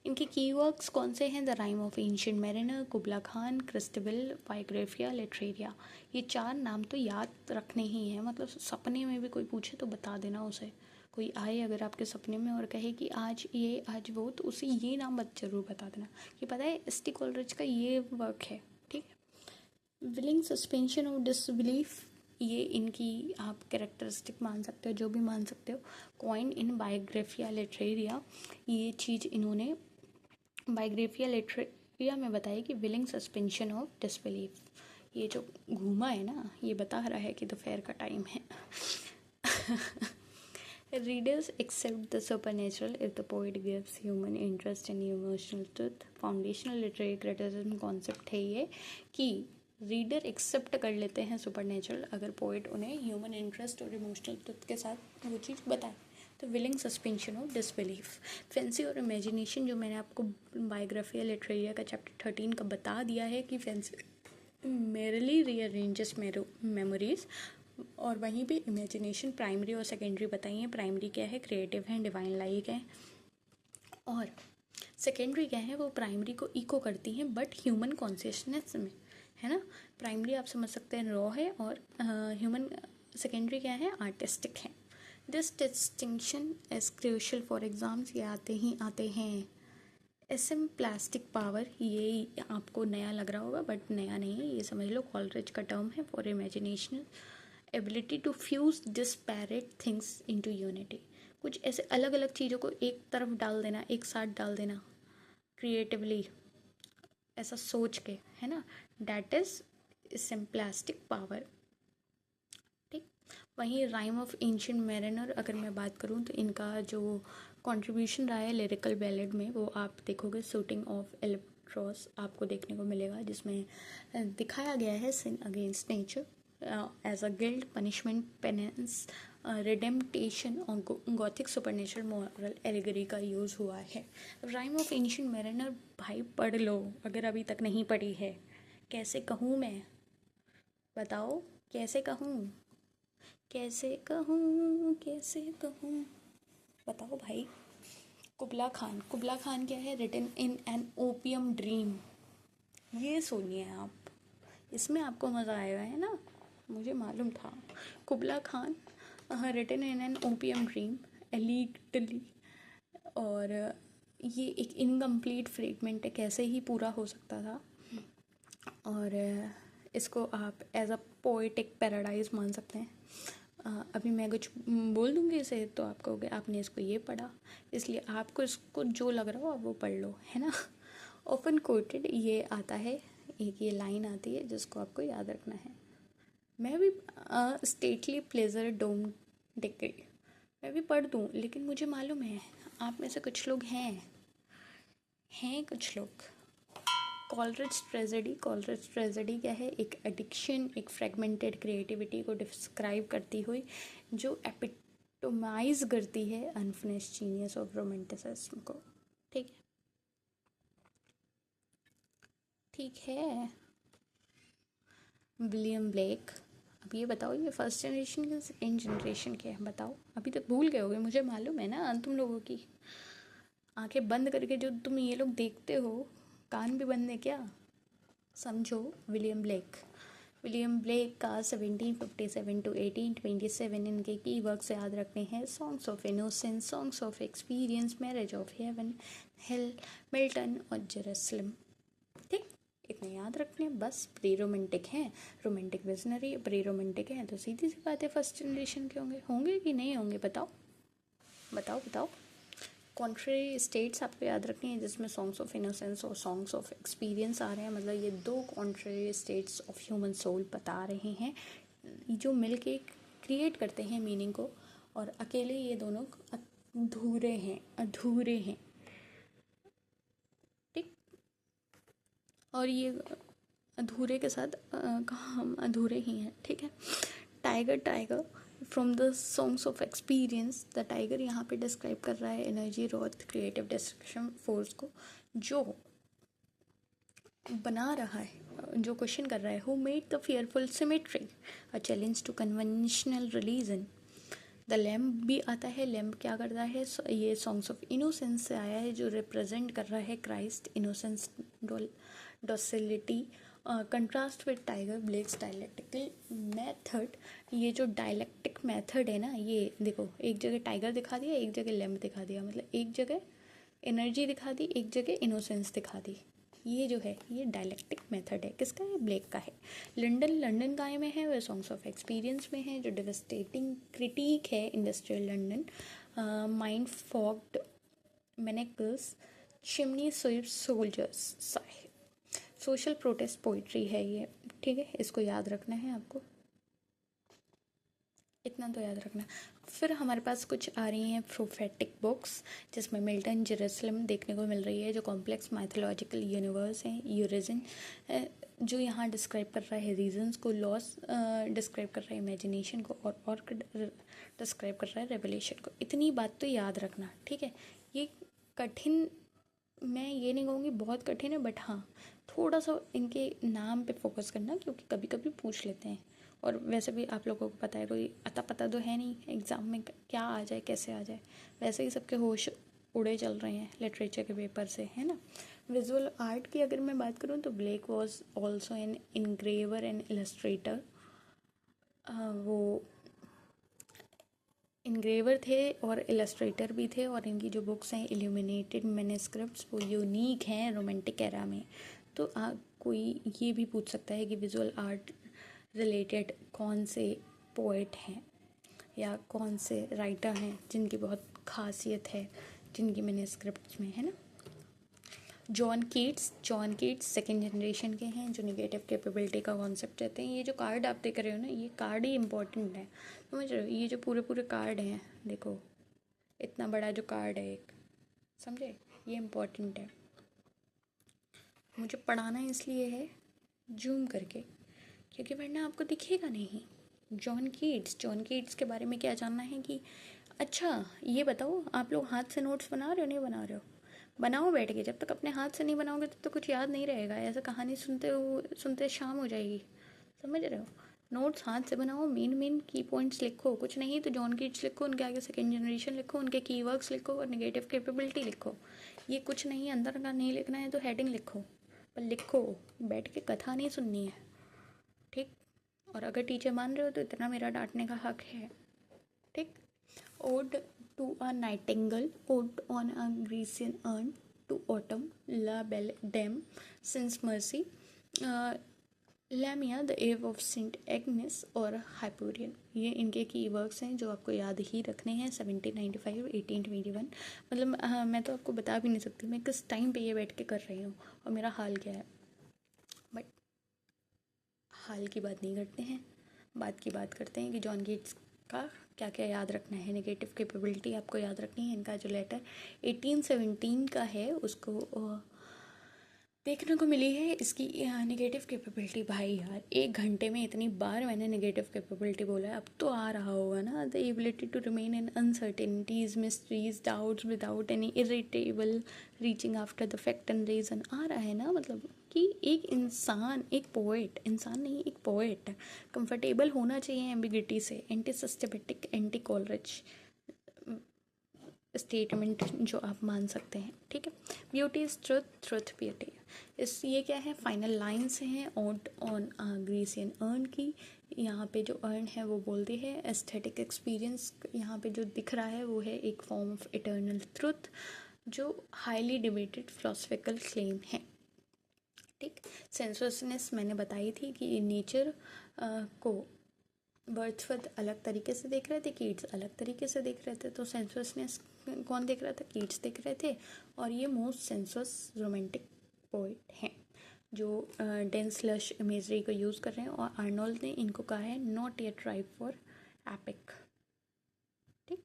इनके की वर्क्स कौन से हैं? The Rime of ancient mariner, कुबला Khan, क्रिस्टबल, Biographia Literaria. ये 4 नाम तो याद रखने ही हैं, मतलब सपने में भी कोई पूछे तो बता देना उसे। कोई आए अगर आपके सपने में और कहे कि आज ये आज वो, तो उसे ये नाम मत जरूर बता देना कि पता है एस.टी. कॉलरिज का ये वर्क है, ठीक है। विलिंग सस्पेंशन ऑफ डिसबिलीफ, ये इनकी आप कैरेक्टरिस्टिक मान सकते हो, जो भी मान सकते हो। कॉइन इन बायोग्राफिया लिटरेरिया, ये चीज़ इन्होंने बायोग्राफिया लिटरेरिया में बताई कि विलिंग सस्पेंशन ऑफ डिसबिलीफ, ये जो घूमा है ना, ये बता रहा है कि दोपहर का टाइम है। Readers accept the supernatural if the poet gives human interest and emotional truth. Foundational literary criticism concept है ये कि रीडर एक्सेप्ट कर लेते हैं सुपरनेचुरल अगर पोइट उन्हें ह्यूमन इंटरेस्ट और इमोशनल ट्रुथ के साथ वो चीज़ बताए। तो willing suspension of disbelief, fancy और इमेजिनेशन, जो मैंने आपको बायोग्राफी लिटरेरिया का चैप्टर 13 का बता दिया है कि फैंसी मेरली रीअरेंजेस मेमोरीज, और वहीं पे इमेजिनेशन प्राइमरी और सेकेंडरी बताई हैं। प्राइमरी क्या है? क्रिएटिव है, डिवाइन लाइक है, और सेकेंडरी क्या है? वो प्राइमरी को इको करती हैं बट ह्यूमन कॉन्शियसनेस में, है ना। प्राइमरी आप समझ सकते हैं रॉ है, और ह्यूमन सेकेंडरी क्या है? आर्टिस्टिक है। This distinction is crucial for exams, ये आते हैं। एसएम प्लास्टिक पावर, ये आपको नया लग रहा होगा बट नया नहीं है, ये समझ लो कॉलरिज का टर्म है for imagination ability to fuse disparate things into unity, कुछ ऐसे अलग अलग चीज़ों को एक तरफ डाल देना, एक साथ डाल देना क्रिएटिवली, ऐसा सोच के, है ना। डैट इज सिम्प्लास्टिक पावर, ठीक। वहीं राइम ऑफ एंशिएंट मैरिनर अगर मैं बात करूँ तो इनका जो कंट्रीब्यूशन रहा है लिरिकल बैलेड में, वो आप देखोगे शूटिंग ऑफ एल्बाट्रॉस आपको देखने को मिलेगा, जिसमें दिखाया गया है sin against nature as a guilt, punishment, penance, redemption और गॉथिक सुपरनेचुरल मॉरल एलिगरी का यूज़ हुआ है। राइम ऑफ एंशिएंट मैरिनर भाई पढ़ लो अगर अभी तक नहीं पढ़ी है। कैसे कहूँ मैं, बताओ कैसे कहूँ, कैसे कहूँ, कैसे कहूँ, बताओ भाई। कुबला खान क्या है? Written in an opium dream, ये सुनिए आप, इसमें आपको मज़ा आएगा, है ना। मुझे मालूम था। Kubla Khan, written in an opium dream, allegedly, और ये एक इनकम्प्लीट फ्रेगमेंट है, कैसे ही पूरा हो सकता था। और इसको आप एज अ पोएटिक पैराडाइज मान सकते हैं। अभी मैं कुछ बोल दूँगी इसे तो आप कहोगे आपने इसको ये पढ़ा, इसलिए आपको इसको जो लग रहा हो आप वो पढ़ लो, है ना। ऑफन कोटेड ये आता है, एक ये लाइन आती है जिसको आपको याद रखना है। मैं भी स्टेटली प्लेजर डोम डिकेड मैं भी पढ़ दूँ, लेकिन मुझे मालूम है आप में से कुछ लोग हैं कुछ लोग। कॉलरिज ट्रेजेडी क्या है? एक एडिक्शन, एक फ्रेगमेंटेड क्रिएटिविटी को डिस्क्राइब करती हुई जो एपिटोमाइज करती है अनफिनिश्ड जीनियस ऑफ रोमांटिसिज्म को। ठीक है। विलियम ब्लेक, अब ये बताओ ये फर्स्ट जनरेशन के सेकेंड जनरेशन के हैं? बताओ, अभी तक भूल गए होगे, मुझे मालूम है ना। तुम लोगों की आंखें बंद करके जो तुम ये लोग देखते हो, कान भी बंद है क्या? समझो। विलियम ब्लेक का 1757 टू 1827 इनके की वर्क्स याद रखने हैं। Songs of innocence, songs of experience, marriage of haven, hello, Milton और जेरूसलम। ठीक, इतने याद रखने हैं बस। प्री रोमांटिक हैं, रोमांटिक विजनरी, प्री रोमांटिक हैं, तो सीधी सी बात है फर्स्ट जनरेशन के होंगे कि नहीं होंगे? बताओ। कॉन्ट्रेरी स्टेट्स आपको याद रखनी है, जिसमें सॉन्ग्स ऑफ इनोसेंस और सॉन्ग्स ऑफ एक्सपीरियंस आ रहे हैं। मतलब ये दो contrary states of human soul बता रहे हैं, जो मिलके क्रिएट करते हैं मीनिंग को, और अकेले ये दोनों अधूरे हैं। ठीक, और ये अधूरे के साथ हम अधूरे ही हैं। ठीक है। Tiger from the songs of experience, the tiger यहाँ पे डिस्क्राइब कर रहा है एनर्जी, रॉथ, क्रिएटिव डिस्ट्रक्शन फोर्स को, जो बना रहा है, जो क्वेश्चन कर रहा है। Who made the fearful symmetry a challenge to conventional religion. The lamb भी आता है। लैम्प क्या करता है? ये सॉन्ग्स ऑफ इनोसेंस से आया है, जो रिप्रेजेंट कर रहा है Christ, innocence, docility. Contrast with tiger Blake's dialectical method. ये जो डायलेक्टिक मेथड है ना, ये देखो, एक जगह टाइगर दिखा दिया, एक जगह लैम्प दिखा दिया, मतलब एक जगह एनर्जी दिखा दी, एक जगह इनोसेंस दिखा दी। ये जो है ये डायलेक्टिक मेथड है। किसका है? ब्लेक का है। लंदन काय में है? वह सॉन्ग्स ऑफ एक्सपीरियंस में है, जो डिवेस्टेटिंग क्रिटिक है industrial London. Mind forged manacles, chimney sweep soldiers, social protest poetry है ये। ठीक है, इसको याद रखना है आपको, इतना तो याद रखना। फिर हमारे पास कुछ आ रही हैं प्रोफेटिक बुक्स, जिसमें मिल्टन, जेरूसलम देखने को मिल रही है, जो कॉम्प्लेक्स माइथोलॉजिकल यूनिवर्स हैं। यूरिजन जो यहाँ डिस्क्राइब कर रहा है रीजन्स को, लॉस डिस्क्राइब कर रहा है इमेजिनेशन को, और डिस्क्राइब कर रहा है रेवलेशन को। इतनी बात तो याद रखना। ठीक है, ये कठिन, मैं ये नहीं कहूँगी बहुत कठिन है, बट हाँ थोड़ा सा इनके नाम पे फोकस करना, क्योंकि कभी कभी पूछ लेते हैं। और वैसे भी आप लोगों को पता है, कोई अता पता तो है नहीं एग्ज़ाम में क्या आ जाए कैसे आ जाए। वैसे ही सबके होश उड़े चल रहे हैं लिटरेचर के पेपर से, है ना। विजुअल आर्ट की अगर मैं बात करूँ तो Blake was also an engraver and illustrator. वो इनग्रेवर थे और इलस्ट्रेटर भी थे, और इनकी जो बुक्स हैं इल्यूमिनेटेड मैन्युस्क्रिप्ट्स, वो यूनिक हैं रोमांटिक एरा में। तो कोई ये भी पूछ सकता है कि विजुअल आर्ट रिलेटेड कौन से पोएट हैं या कौन से राइटर हैं जिनकी बहुत खासियत है, जिनकी मैन्युस्क्रिप्ट्स में, है ना। जॉन कीट्स सेकेंड जनरेशन के हैं, जो निगेटिव कैपेबिलिटी का कॉन्सेप्ट रहते हैं। ये जो कार्ड आप देख रहे हो ना, ये कार्ड ही इम्पोर्टेंट है, समझ रहे हो। ये जो पूरे कार्ड हैं, देखो इतना बड़ा जो कार्ड है एक, समझे, ये इम्पोर्टेंट है। मुझे पढ़ाना इसलिए है जूम करके, क्योंकि वरना आपको दिखेगा नहीं। जॉन कीट्स के बारे में क्या जानना है कि अच्छा ये बताओ, आप लोग हाथ से नोट्स बना रहे हो नहीं बना रहे हो? बनाओ बैठ के, जब तक अपने हाथ से नहीं बनाओगे तब तो कुछ याद नहीं रहेगा। ऐसा कहानी सुनते शाम हो जाएगी, समझ रहे हो। नोट्स हाथ से बनाओ, मेन की पॉइंट्स लिखो, कुछ नहीं तो जॉन कीट्स लिखो, उनके आगे सेकेंड जनरेशन लिखो, उनके कीवर्ड्स लिखो और नेगेटिव कैपेबिलिटी लिखो। ये कुछ नहीं, अंदर का नहीं लिखना है तो हेडिंग लिखो, पर लिखो, बैठ के कथा नहीं सुननी है। ठीक, और अगर टीचर मान रहे हो तो इतना मेरा डांटने का हक है, ठीक। Ode to a nightingale, ode on a Grecian urn, to autumn, la belle dame, sans merci, Lamia, the eve of Saint Agnes और हाइपोरियन। ये इनके की वर्क्स हैं जो आपको याद ही रखने हैं। 1795, 1821। मतलब मैं तो आपको बता भी नहीं सकती मैं किस टाइम पे ये बैठ के कर रही हूँ और मेरा हाल क्या है, बट हाल की बात नहीं करते हैं, बात की बात करते हैं कि जॉन गेट्स का क्या क्या याद रखना है। नेगेटिव कैपेबिलिटी आपको याद रखनी है। इनका जो लेटर 1817 का है उसको देखने को मिली है इसकी नेगेटिव कैपेबिलिटी। भाई यार 1 घंटे में इतनी बार मैंने नेगेटिव कैपेबिलिटी बोला है, अब तो आ रहा होगा ना। The ability to remain in uncertainties, mysteries, doubts without any irritable reaching after the fact and reason. आ रहा है ना, मतलब कि एक इंसान, एक पोएट, इंसान नहीं एक पोएट कंफर्टेबल होना चाहिए एम्बिगिटी से। Anti systematic, anti Coleridge statement जो आप मान सकते हैं, ठीक है। Beauty is truth, truth beauty. इस ये क्या है, फाइनल लाइन्स हैं ओड ऑन ग्रीसियन अर्न की। यहाँ पे जो अर्न है वो बोलती है एस्थेटिक एक्सपीरियंस। यहाँ पे जो दिख रहा है वो है एक फॉर्म ऑफ इटर्नल ट्रुथ जो हाईली डिबेटेड फिलोसफिकल क्लेम है, ठीक। सेंसुअसनेस मैंने बताई थी कि नेचर को बर्थवर्थ अलग तरीके से देख रहे थे, कीट्स अलग तरीके से देख रहे थे। तो सेंसुअसनेस कौन देख रहा था, कीट्स देख रहे थे। और ये मोस्ट सेंसुअस रोमांटिक पोइट हैं जो डेंस लश इमेजरी को यूज़ कर रहे हैं। और आर्नोल्ड ने इनको कहा है not yet ripe for epic, ठीक।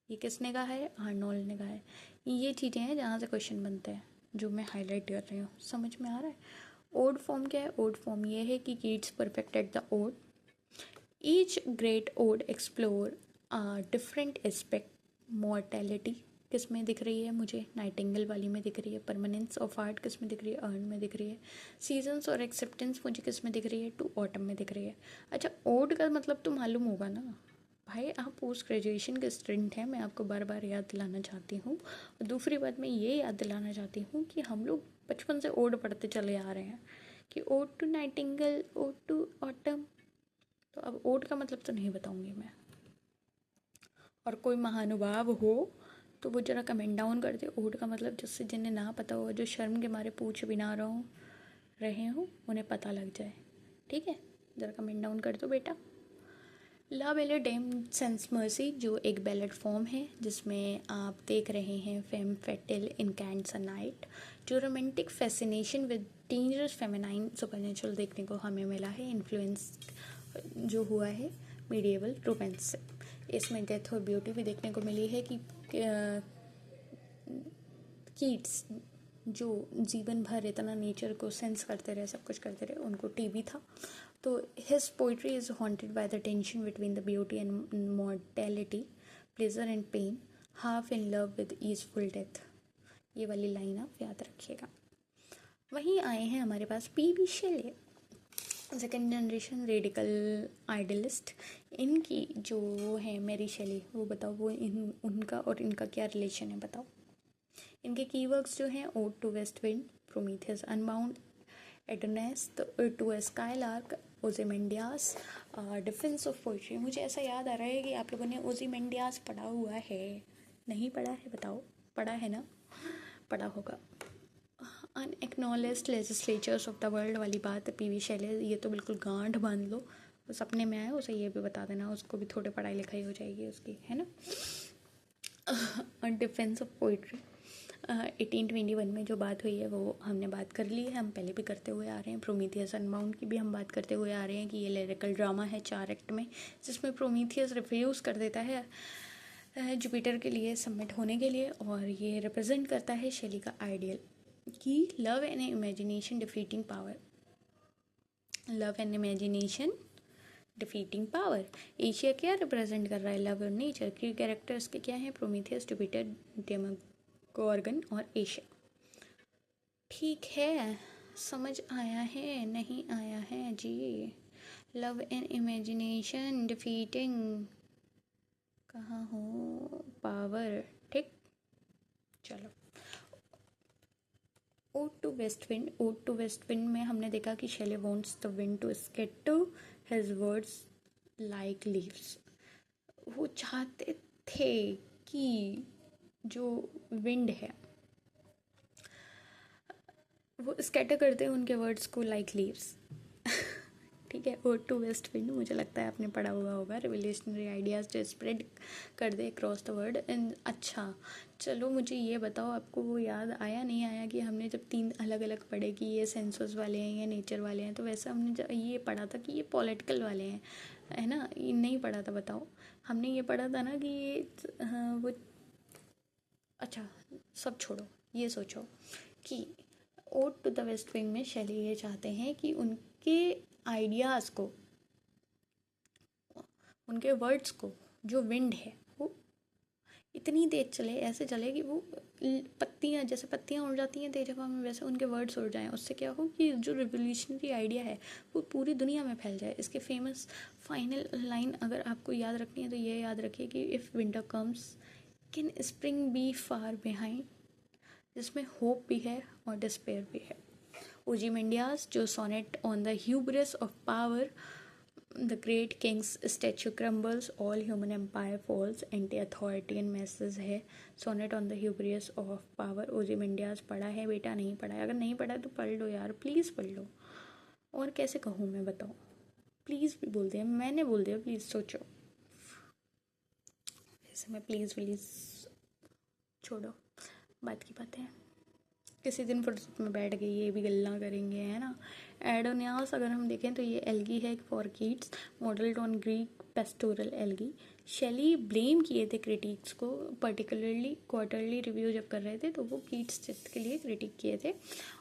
ये किसने कहा है, आर्नोल्ड ने कहा है। ये चीज़ें हैं जहाँ से क्वेश्चन बनते हैं जो मैं हाईलाइट कर रही हूँ, समझ में आ रहा है। ओड फॉर्म क्या है, ओड फॉर्म ये है कि Keats perfected the ode. Each great ode explore a different aspect, mortality किस में दिख रही है मुझे, नाइटिंगेल वाली में दिख रही है। परमानेंस ऑफ आर्ट किस में दिख रही है, अर्न में दिख रही है। सीजन्स और एक्सेप्टेंस मुझे किस में दिख रही है, टू ऑटम में दिख रही है। अच्छा, ओड का मतलब तो मालूम होगा ना भाई, आप पोस्ट ग्रेजुएशन के स्टूडेंट हैं, मैं आपको बार बार याद दिलाना चाहती हूँ। और दूसरी बात मैं ये याद दिलाना चाहती हूँ कि हम लोग बचपन से ओड पढ़ते चले आ रहे हैं कि ode to nightingale, ode to autumn. तो अब ओड का मतलब तो नहीं बताऊंगी मैं। और कोई महानुभाव हो तो वो जरा कमेंट डाउन कर दे ओड का मतलब, जिससे जिन्हें ना पता हो, जो शर्म के मारे पूछ भी ना रहे हो उन्हें पता लग जाए, ठीक है। ज़रा कमेंट डाउन कर दो बेटा। ला बेले डेम सेंस मर्सी जो एक बैलेड फॉर्म है जिसमें आप देख रहे हैं फेम फेटिल इनकैंट्स अ नाइट, जो romantic fascination with dangerous feminine supernatural देखने को हमें मिला है। इन्फ्लुएंस जो हुआ है मीडिएवल रोमांस से। इसमें डेथ और ब्यूटी भी देखने को मिली है कि कीट्स जो जीवन भर इतना नेचर को सेंस करते रहे, सब कुछ करते रहे, उनको टीबी था। तो his poetry is haunted by the tension between the beauty and mortality, pleasure and pain, half in love with easeful death. ये वाली लाइन आप याद रखिएगा। वहीं आए हैं हमारे पास PB. शेले, second generation radical idealist. इनकी जो है मेरी शेली, वो बताओ वो उनका और इनका क्या रिलेशन है बताओ। इनके कीवर्ड्स जो हैं ode to west wind, Prometheus unbound, Adonais to a skylark, Ozymandias, defence of poetry. मुझे ऐसा याद आ रहा है कि आप लोगों ने ओzymandias पढ़ा हुआ है, नहीं पढ़ा है बताओ, पढ़ा है ना, पढ़ा होगा। अनएक्नॉलेज्ड लेजिस्लेचर्स ऑफ द वर्ल्ड वाली बात है पी.वी. शैले, ये तो बिल्कुल गांठ बांध लो, उस अपने में आए उसे ये भी बता देना, उसको भी थोड़ी पढ़ाई लिखाई हो जाएगी उसकी, है ना। डिफेंस ऑफ पोइट्री 1821 में जो बात हुई है वो हमने बात कर ली है, हम पहले भी करते हुए आ रहे हैं। प्रोमीथियस अनबाउंड की भी हम बात करते हुए आ रहे हैं कि ये लिरिकल ड्रामा है 4 एक्ट में, जिसमें प्रोमीथियस रिफ्यूज़ कर देता है जुपिटर के लिए सबमिट होने के लिए, और ये रिप्रेजेंट करता है शेली का आइडियल कि love and imagination defeating power, love and imagination defeating power. Asia क्या रिप्रेजेंट कर रहा है, लव और नेचर के कैरेक्टर्स के क्या हैं, प्रोमीथियस, जुपिटर, डेमोगोर्गन और एशिया। ठीक है, समझ आया है नहीं आया है जी। लव एंड इमेजिनेशन डिफीटिंग कहाँ हो पावर, ठीक। चलो ode to west wind, ode to west wind में हमने देखा कि Shelley wants the wind to scatter his words like leaves. वो चाहते थे कि जो विंड है वो स्कैटर करते हैं उनके वर्ड्स को लाइक लीव्स। ठीक है, ओड टू वेस्ट विंड, मुझे लगता है आपने पढ़ा हुआ होगा, रिवोल्यूशनरी आइडियाज़ जो स्प्रेड कर दे अक्रॉस द वर्ल्ड। एंड अच्छा चलो मुझे ये बताओ, आपको वो याद आया नहीं आया कि हमने जब 3 अलग अलग पढ़े कि ये सेंसस वाले हैं, ये नेचर वाले हैं, तो वैसे हमने जब ये पढ़ा था कि ये पॉलिटिकल वाले हैं, है ना? ये नहीं पढ़ा था, बताओ। हमने ये पढ़ा था ना कि ये वो, अच्छा सब छोड़ो, ये सोचो कि ode to the west wind में शैली ये चाहते हैं कि उनके आइडियाज़ को, उनके वर्ड्स को, जो विंड है वो इतनी तेज चले, ऐसे चले कि वो पत्तियाँ, जैसे पत्तियाँ उड़ जाती हैं तेज हवा में, वैसे उनके वर्ड्स उड़ जाएं। उससे क्या हो कि जो रिवोल्यूशनरी आइडिया है वो पूरी दुनिया में फैल जाए। इसके फेमस फाइनल लाइन अगर आपको याद रखनी है तो ये याद रखिए कि if winter comes can spring be far behind, जिसमें होप भी है और डिस्पेयर भी है। ओzymandias जो sonnet on the hubris of power, the great king's statue crumbles, all human empire falls, anti authoritarian message है। Sonnet on the hubris of power, Ozymandias पढ़ा है बेटा? नहीं पढ़ा है? अगर नहीं पढ़ा है तो पढ़ लो यार, प्लीज़ पढ़ लो। और कैसे कहूँ मैं, बताओ? प्लीज़ भी बोल दिया, मैंने बोल दिया, प्लीज़ सोचो। जैसे मैं प्लीज़ प्लीज़ छोड़ो, बात की बात है, किसी दिन फुर्सत में बैठ गई ये भी गल्ला करेंगे, है ना? एडोनियास अगर हम देखें तो ये एल्गी है for Keats, modelled on Greek pastoral elegy. Shelley blame किए थे क्रिटिक्स को, पर्टिकुलरली क्वार्टरली रिव्यू जब कर रहे थे तो वो कीट्स चित्र के लिए क्रिटिक किए थे,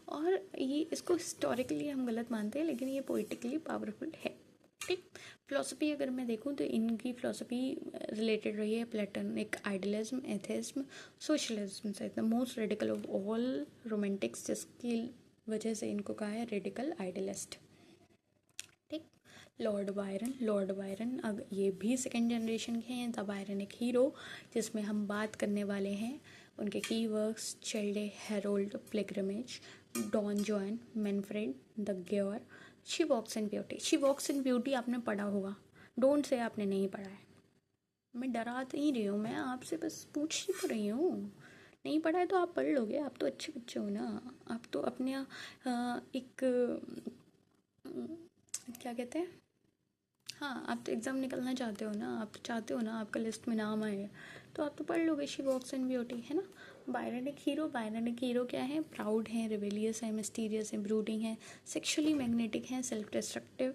और ये इसको हिस्टोरिकली हम गलत मानते हैं लेकिन ये पोइटिकली पावरफुल है। ठीक, फिलोसफी अगर मैं देखूँ तो इनकी फिलोसफी रिलेटेड रही है प्लेटोनिक आइडियलिज्म, एथेइज्म, सोशलिज्म से। The most radical of all Romantics, जिसकी वजह से इनको कहा है रेडिकल आइडियलिस्ट। ठीक, लॉर्ड बायरन, लॉर्ड बायरन अब ये भी सेकेंड जनरेशन के हैं। द बायरनिक हीरो, जिसमें हम बात करने वाले हैं उनके की works, Childe, Harold, pilgrimage, Don Juan, Manfred, the Giaour, she walks in beauty. She walks in beauty आपने पढ़ा होगा, डोंट से आपने नहीं पढ़ा है, मैं डरा नहीं रही हूँ, मैं आपसे बस पूछ ही तो रही हूँ। नहीं पढ़ा है तो आप पढ़ लोगे, आप तो अच्छे बच्चे हो ना, आप तो अपने एक क्या कहते हैं, हाँ आप तो एग्ज़ाम निकलना चाहते हो ना, आप तो चाहते हो ना आपका लिस्ट में नाम आए, तो आप तो पढ़ लोगे शी वॉक्स इन ब्यूटी, है ना? बायरनिक हीरो, बायरनिक हीरो क्या है? प्राउड हैं, रिबेलियस है, मिस्टीरियस है, ब्रूडिंग है, सेक्शुअली मैग्नेटिक है, self destructive,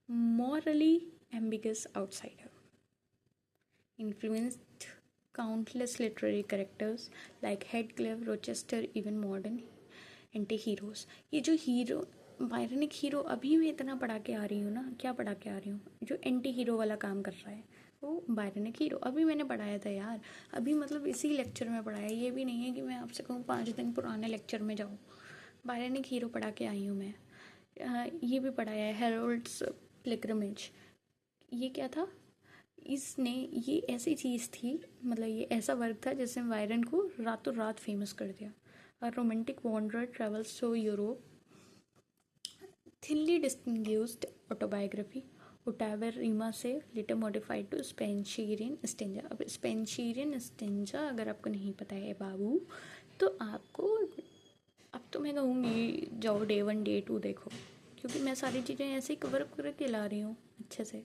morally ambiguous outsider, influenced countless literary characters like Heathcliff, Rochester, even modern anti heroes. ये जो हीरो, बायरनिक हीरो अभी मैं इतना पढ़ा के आ रही हूँ ना, क्या पढ़ा के आ रही हूँ, जो एंटी हीरो वाला काम कर रहा है वो बायरनिक हीरो अभी मैंने पढ़ाया था यार, अभी मतलब इसी लेक्चर में पढ़ाया, ये भी नहीं है कि मैं आपसे कहूँ 5 दिन पुराने लेक्चर में जाऊँ। बायरनिक हीरो पढ़ा के आई हूँ मैं। ये भी पढ़ाया है, हेरोल्ड्स पिलग्रिमेज। ये क्या था? इसने, ये ऐसी चीज़ थी, मतलब ये ऐसा वर्क था जिसने बायरन को रातों रात फेमस कर दिया। A romantic wanderer travels through Europe, thinly distinguished autobiography, Ottavio Rima से later modified to Spencerian Stanza। अब Spencerian Stanza अगर आपको नहीं पता है बाबू, तो आपको, अब तो मैं कहूँगी जाओ डे 1 डे 2 देखो, क्योंकि मैं सारी चीज़ें ऐसे ही कवर करके ला रही हूँ अच्छे से,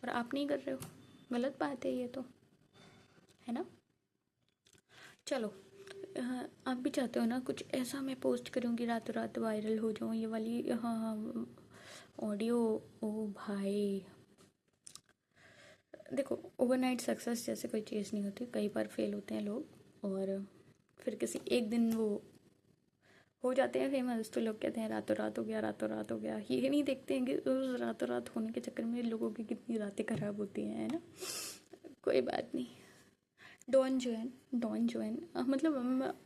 और आप नहीं कर रहे हो, गलत बात है ये तो, है ना? चलो, आप भी चाहते हो ना कुछ ऐसा मैं पोस्ट करूँ कि रातों रात वायरल हो जाऊँ, ये वाली हाँ ऑडियो। ओ भाई देखो, ओवरनाइट सक्सेस जैसे कोई चीज़ नहीं होती, कई बार फेल होते हैं लोग और फिर किसी एक दिन वो हो जाते हैं फेमस, तो लोग कहते हैं रातों रात हो गया, रातों रात हो गया। ये नहीं देखते हैं कि उस रातों रात होने के चक्कर में लोगों की कितनी रातें ख़राब होती हैं, है ना? कोई बात नहीं। डॉन जोएन, डॉन जोएन मतलब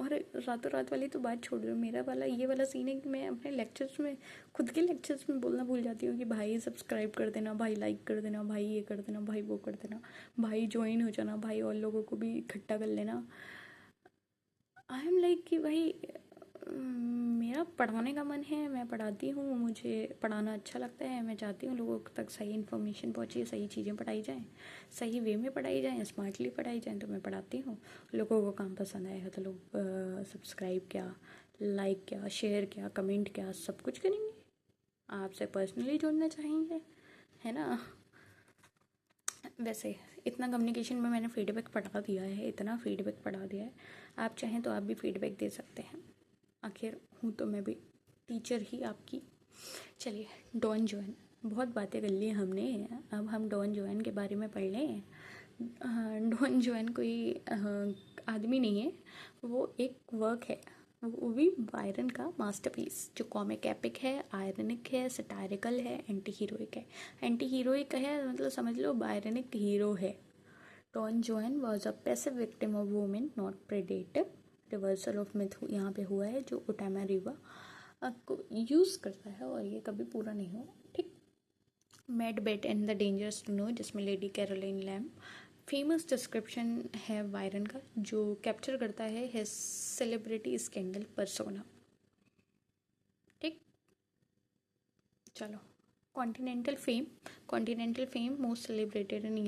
और रातों रात वाली तो बात छोड़ दो, मेरा वाला ये वाला सीन है कि मैं अपने लेक्चर्स में, खुद के लेक्चर्स में बोलना भूल जाती हूँ कि भाई सब्सक्राइब कर देना, भाई लाइक कर देना, भाई ये कर देना, भाई वो कर देना, भाई ज्वाइन हो जाना, भाई और लोगों को भी इकट्ठा कर लेना। आई एम लाइक कि भाई मेरा पढ़ाने का मन है, मैं पढ़ाती हूँ, मुझे पढ़ाना अच्छा लगता है। मैं चाहती हूँ लोगों तक सही इन्फॉर्मेशन पहुँचे, सही चीज़ें पढ़ाई जाएँ, सही वे में पढ़ाई जाएँ, स्मार्टली पढ़ाई जाएँ, तो मैं पढ़ाती हूँ। लोगों को काम पसंद आएगा तो लोग सब्सक्राइब क्या, लाइक क्या, शेयर क्या, कमेंट क्या, सब कुछ करेंगे। आपसे पर्सनली जुड़ना चाहेंगे, है ना। वैसे इतना कम्युनिकेशन में मैंने फीडबैक पढ़ा दिया है, इतना फीडबैक पढ़ा दिया है, आप चाहें तो आप भी फीडबैक दे सकते हैं। आखिर हूँ तो मैं भी टीचर ही आपकी। चलिए, डॉन जोहन, बहुत बातें कर ली हमने, अब हम डॉन जोहन के बारे में पढ़ लें। डॉन जोहन कोई आदमी नहीं है, वो एक वर्क है, वो भी बायरन का मास्टरपीस, जो कॉमिक एपिक है, आयरनिक है, सटायरिकल है, एंटी हीरोइक है। एंटी हीरोइक है मतलब समझ लो बायरनिक हीरो है। Don Juan was a passive victim of women not predator. Reversal of myth यहाँ पे हुआ है, जो ओटामा रिवा को यूज़ करता है और ये कभी पूरा नहीं हुआ, ठीक। Mad bad and the dangerous to know, जिसमें lady Caroline Lamb famous description है वायरन का, जो कैप्चर करता है हिज सेलिब्रिटी स्कैंडल पर्सोना, ठीक। चलो, continental fame most celebrated in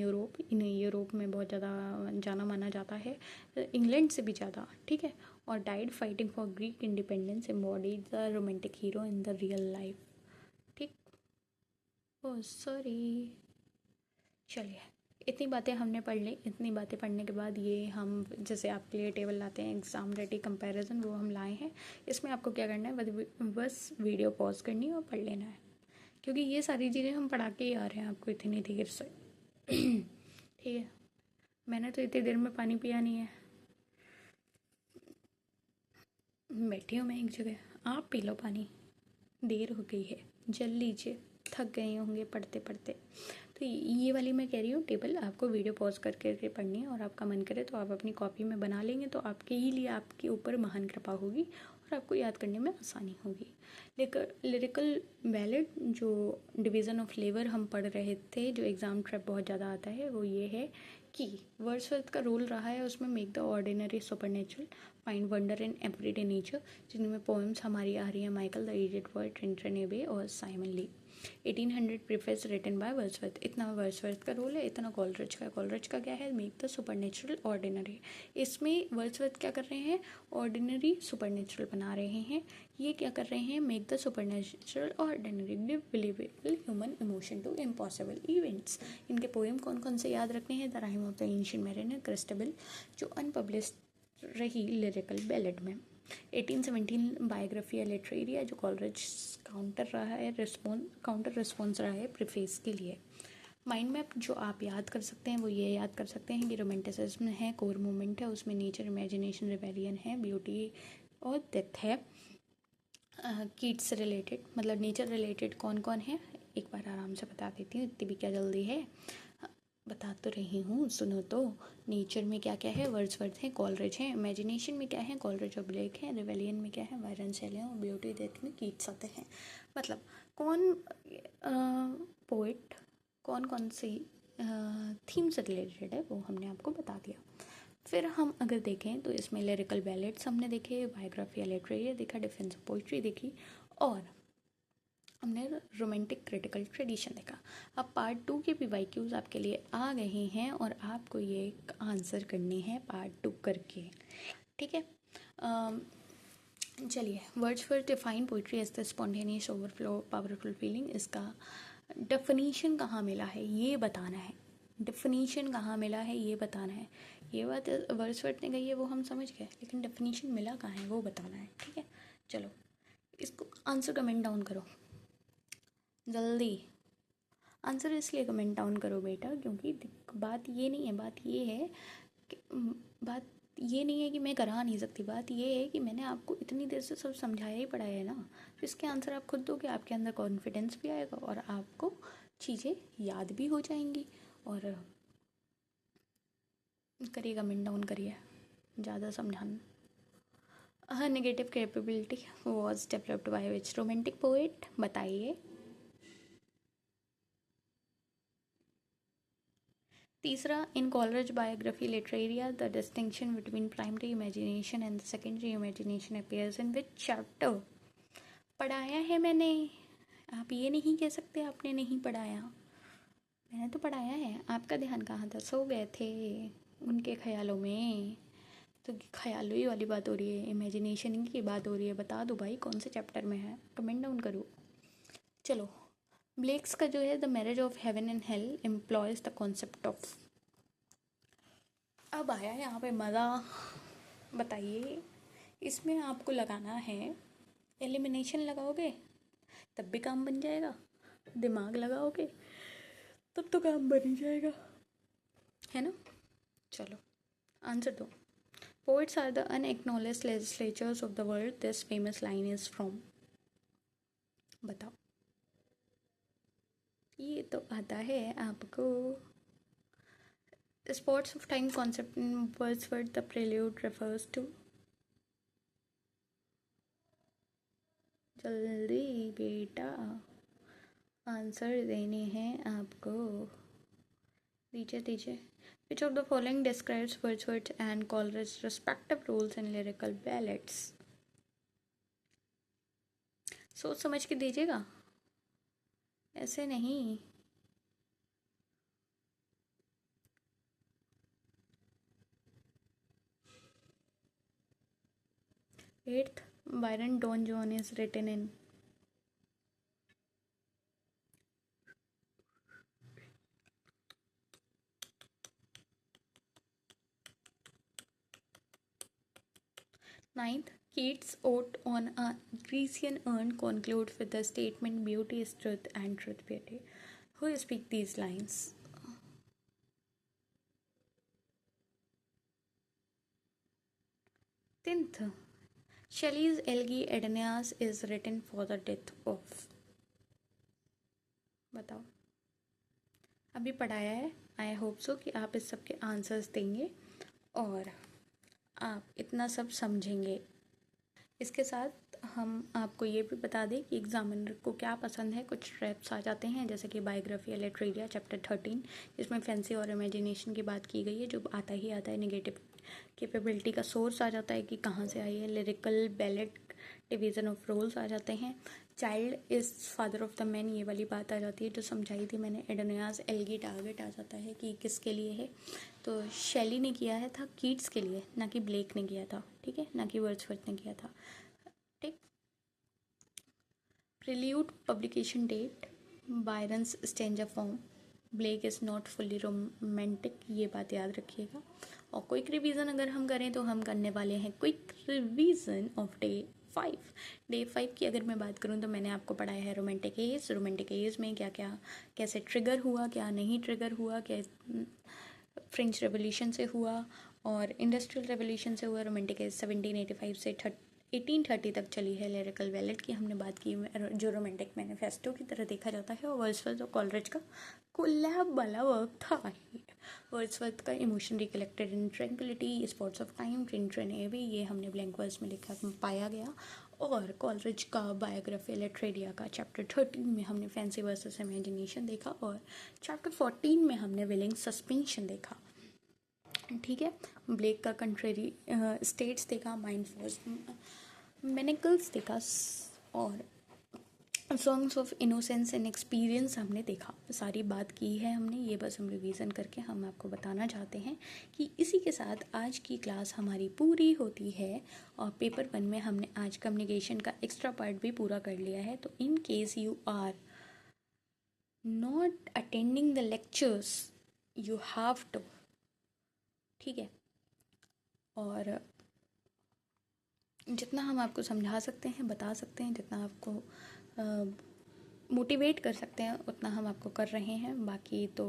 Europe में बहुत ज़्यादा जाना माना जाता है, इंग्लैंड से भी ज़्यादा, ठीक है। और died fighting for Greek independence, embodied the romantic hero in the real life, ठीक। Oh sorry. चलिए, इतनी बातें हमने पढ़ ली। इतनी बातें पढ़ने के बाद ये हम जैसे आपके लिए टेबल लाते हैं एग्ज़ाम रेडी कंपैरिजन, वो हम लाए हैं। इसमें आपको क्या करना है, बस वीडियो पॉज करनी है और पढ़ लेना है, क्योंकि ये सारी चीज़ें हम पढ़ा के ही आ रहे हैं आपको इतनी देर से। ठीक है, मैंने तो इतनी देर में पानी पिया नहीं है। बैठी हूँ मैं एक जगह, आप पी लो पानी, देर हो गई है, जल लीजिए, थक गए होंगे पढ़ते पढ़ते। तो ये वाली मैं कह रही हूँ टेबल आपको वीडियो पॉज कर करके पढ़नी है, और आपका मन करे तो आप अपनी कॉपी में बना लेंगे, तो आपके ही लिए आपके ऊपर महान कृपा होगी और आपको याद करने में आसानी होगी। लिरिकल बैलेड, जो डिवीज़न ऑफ लेबर हम पढ़ रहे थे, जो एग्ज़ाम ट्रैप बहुत ज़्यादा आता है, वो ये है कि वर्ड्सवर्थ का रोल रहा है उसमें make the ordinary supernatural, find wonder in everyday nature, जिनमें पोएम्स हमारी आ रही हैं Michael the idiot boy, Tintern Abbey और Simon Lee. 1800 preface written by Wordsworth, इतना वर्ड्सवर्थ का रोल है, इतना कॉलरिज का। कॉलरिज का क्या है, मेक द सुपरनेचुरल ऑर्डिनरी। इसमें वर्ड्सवर्थ क्या कर रहे हैं, ऑर्डिनरी सुपरनेचुरल बना रहे हैं। ये क्या कर रहे हैं, make the supernatural ordinary, give believable human emotion to impossible events. इनके पोएम कौन कौन से याद रखने हैं, the Rime of the Ancient Mariner, Christabel, जो अनपब्लिश्ड रही लिरिकल बैलेड में। 1817 बायोग्राफी लिटरेरिया, जो कॉलरिज काउंटर रिस्पॉन्स रहा है प्रीफेस के लिए। माइंड मैप जो आप याद कर सकते हैं वो ये याद कर सकते हैं कि रोमांटिसिज्म है, कोर मूवमेंट है, उसमें नेचर, इमेजिनेशन, रिबेलियन है, ब्यूटी और डेथ है। किड्स रिलेटेड मतलब नेचर रिलेटेड कौन कौन है, एक बार आराम से बता देती हूँ, इतनी भी क्या जल्दी है, बता तो रही हूँ, सुनो तो। नेचर में क्या क्या है, वर्ड्सवर्थ है, कॉलरिज है। इमेजिनेशन में क्या है, कॉलरिज और ब्लेक है। रिबेलियन में क्या है, वायरन शेले हैं। और ब्यूटी डेथ में कीट्स आते हैं। मतलब कौन पोइट कौन कौन सी थीम से रिलेटेड है वो हमने आपको बता दिया। फिर हम अगर देखें तो इसमें लिरिकल बैलेट्स हमने देखे, बायोग्राफी लिटरेरी देखा, डिफेंस ऑफ पोइट्री देखी, और हमने रोमांटिक क्रिटिकल ट्रेडिशन देखा। अब पार्ट 2 के भी वाईक्यूज आपके लिए आ गए हैं और आपको ये आंसर करने हैं पार्ट 2 करके, ठीक है। चलिए, Wordsworth define poetry as the spontaneous overflow powerful feeling. इसका डेफिनीशन कहाँ मिला है ये बताना है, डेफिनीशन कहाँ मिला है ये बताना है। ये बात वर्ड्सवर्थ ने कही है वो हम समझ गए, लेकिन डेफिनीशन मिला कहाँ है वो बताना है, ठीक है। चलो, इसको आंसर कमेंट डाउन करो जल्दी। आंसर इसलिए कमेंट डाउन करो बेटा, क्योंकि बात ये नहीं है, बात ये है कि बात ये नहीं है कि मैं करा नहीं सकती, बात ये है कि मैंने आपको इतनी देर से सब समझाया ही पढ़ाया है ना, तो इसके आंसर आप खुद दोगे, आपके अंदर कॉन्फिडेंस भी आएगा और आपको चीज़ें याद भी हो जाएंगी। और करिए, कमेंट डाउन करिए, ज़्यादा समझाना। Negative capability was developed by which romantic poet, बताइए। तीसरा, in Coleridge Biographia Literaria the distinction between primary imagination and secondary imagination appears in which chapter. पढ़ाया है मैंने, आप ये नहीं कह सकते आपने नहीं पढ़ाया, मैंने तो पढ़ाया है। आपका ध्यान कहाँ था, सो गए थे उनके ख्यालों में। तो ख्यालों ही वाली बात हो रही है, इमेजिनेशन की बात हो रही है। बता दो भाई कौन से चैप्टर में है, कमेंट डाउन करो। चलो, ब्लेक्स का जो है the marriage of heaven and hell employees the concept of. अब आया यहाँ पे मज़ा। बताइए, इसमें आपको लगाना है, एलिमिनेशन लगाओगे तब भी काम बन जाएगा, दिमाग लगाओगे तब तो काम बन ही जाएगा, है ना। चलो आंसर दो। Poets are the unacknowledged legislators of the world, this famous line is from. बताओ, ये तो आता है आपको। Spots of time concept in Wordsworth the prelude refers to. जल्दी बेटा, आंसर देने हैं आपको, दीजिए दीजिए। Which of the following describes Wordsworth and Coleridge's respective roles in lyrical ballads? सोच समझ के दीजिएगा, ऐसे नहीं। Eighth, Byron Don Juan is written in. Ninth, Keats' ode on a Grecian urn concludes with the statement beauty is truth and truth beauty. Who speak these lines? Tenth, Shelley's Elegy Aeneas is written for the death of. बताओ, अभी पढ़ाया है, I hope so कि आप इस सब के answers देंगे और आप इतना सब समझेंगे। इसके साथ हम आपको ये भी बता दें कि एग्जामिनर को क्या पसंद है। कुछ ट्रैप्स आ जाते हैं जैसे कि बायोग्राफी या लिटरेरिया चैप्टर 13, जिसमें फैंसी और इमेजिनेशन की बात की गई है, जो आता ही आता है। नेगेटिव कैपेबिलिटी का सोर्स आ जाता है कि कहाँ से आई है। Lyrical ballad division of roles आ जाते हैं। Child is father of the man, ये वाली बात आ जाती है जो समझाई थी मैंने। एडोनियास एल्गी टारगेट आ जाता है कि किसके लिए है, तो शैली ने किया है था कीट्स के लिए, ना कि ब्लेक ने किया था, ठीक है, ना कि वर्ड्सवर्थ ने किया था, ठीक। Prelude publication date, Byron's stanza form, Blake is not fully romantic, ये बात याद रखिएगा। और क्विक रिवीजन अगर हम करें तो हम करने वाले हैं quick revision of day 5। Day 5 की अगर मैं बात करूँ तो मैंने आपको पढ़ाया है रोमांटिक एज। रोमांटिक एज में क्या क्या कैसे ट्रिगर हुआ, क्या नहीं ट्रिगर हुआ, क्या फ्रेंच रेवोल्यूशन से हुआ और इंडस्ट्रियल रेवोल्यूशन से हुआ। रोमांटिक एज 1785 से 1830 तक चली है। लिरिकल बैलेट की हमने बात की, जो रोमांटिक मैनिफेस्टो की तरह देखा जाता है। और वर्ड्सवर्थ और कॉलरिज का कोलैब वाला वर्क था। वर्ड्सवर्थ का emotion recollected in tranquillity, spots of time, Tintern abbey, ये हमने ब्लैंक वर्ड्स में लिखा पाया गया। और कॉलरिज का बायोग्राफी लिटरेरिया का चैप्टर 13 में हमने फैंसी वर्सेस इमेजिनेशन देखा और चैप्टर 14 में हमने विलिंग सस्पेंशन देखा, ठीक है। ब्लेक का कंट्रेरी स्टेट्स देखा, माइंड फोर्स मैनिकल्स देखा और songs of innocence and experience हमने देखा। सारी बात की है हमने, ये बस हम रिवीजन करके हम आपको बताना चाहते हैं कि इसी के साथ आज की क्लास हमारी पूरी होती है। और पेपर 1 में हमने आज कम्युनिकेशन का एक्स्ट्रा पार्ट भी पूरा कर लिया है। तो in case you are not attending the lectures, you have to, ठीक है। और जितना हम आपको समझा सकते हैं, बता सकते हैं, जितना आपको मोटिवेट कर सकते हैं, उतना हम आपको कर रहे हैं। बाकी तो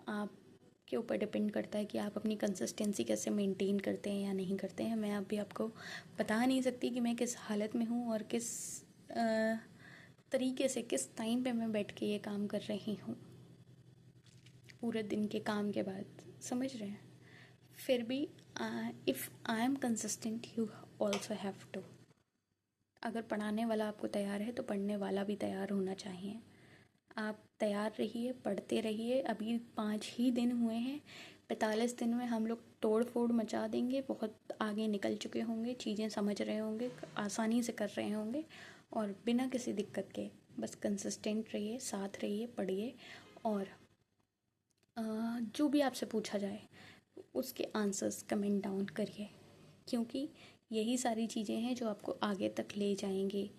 आपके ऊपर डिपेंड करता है कि आप अपनी कंसिस्टेंसी कैसे मेंटेन करते हैं या नहीं करते हैं। मैं अभी आपको बता नहीं सकती कि मैं किस हालत में हूँ और किस तरीके से, किस टाइम पे मैं बैठ के ये काम कर रही हूँ पूरे दिन के काम के बाद, समझ रहे हैं। फिर भी if I am consistent, you also have to. अगर पढ़ाने वाला आपको तैयार है तो पढ़ने वाला भी तैयार होना चाहिए। आप तैयार रहिए, पढ़ते रहिए। अभी 5 ही दिन हुए हैं, 45 दिन में हम लोग तोड़ फोड़ मचा देंगे, बहुत आगे निकल चुके होंगे, चीज़ें समझ रहे होंगे, आसानी से कर रहे होंगे और बिना किसी दिक्कत के। बस कंसिस्टेंट रहिए, साथ रहिए, पढ़िए और जो भी आपसे पूछा जाए उसके आंसर्स कमेंट डाउन करिए, क्योंकि यही सारी चीज़ें हैं जो आपको आगे तक ले जाएंगे।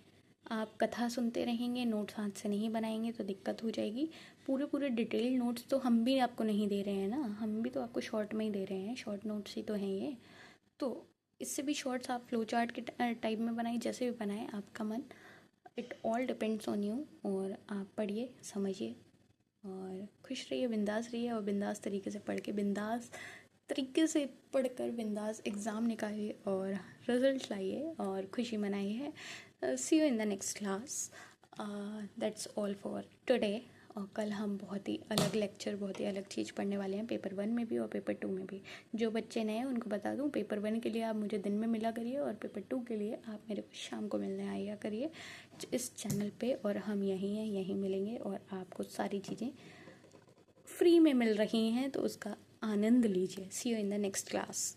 आप कथा सुनते रहेंगे, नोट्स हाथ से नहीं बनाएंगे तो दिक्कत हो जाएगी। पूरे डिटेल नोट्स तो हम भी आपको नहीं दे रहे हैं ना, हम भी तो आपको शॉर्ट में ही दे रहे हैं, शॉर्ट नोट्स ही तो हैं ये। तो इससे भी शॉर्ट्स आप फ्लो चार्ट के टाइप में बनाइए, जैसे भी बनाए आपका मन, it all depends on you. और आप पढ़िए, समझिए और खुश रहिए, बिंदास रहिए और बिंदास तरीके से पढ़ के, बिंदास तरीके से पढ़कर बिंदास एग्ज़ाम निकालिए और रिजल्ट लाइए और खुशी मनाइए। See you in the next class. That's all for today. और कल हम बहुत ही अलग लेक्चर, बहुत ही अलग चीज़ पढ़ने वाले हैं, पेपर 1 में भी और पेपर 2 में भी। जो बच्चे नए हैं उनको बता दूं, पेपर 1 के लिए आप मुझे दिन में मिला करिए और पेपर 2 के लिए आप मेरे को शाम को मिलने आया करिए इस चैनल पे। और हम यहीं हैं, यहीं मिलेंगे और आपको सारी चीज़ें फ्री में मिल रही हैं, तो उसका आनंद लीजिए। See you in the next class.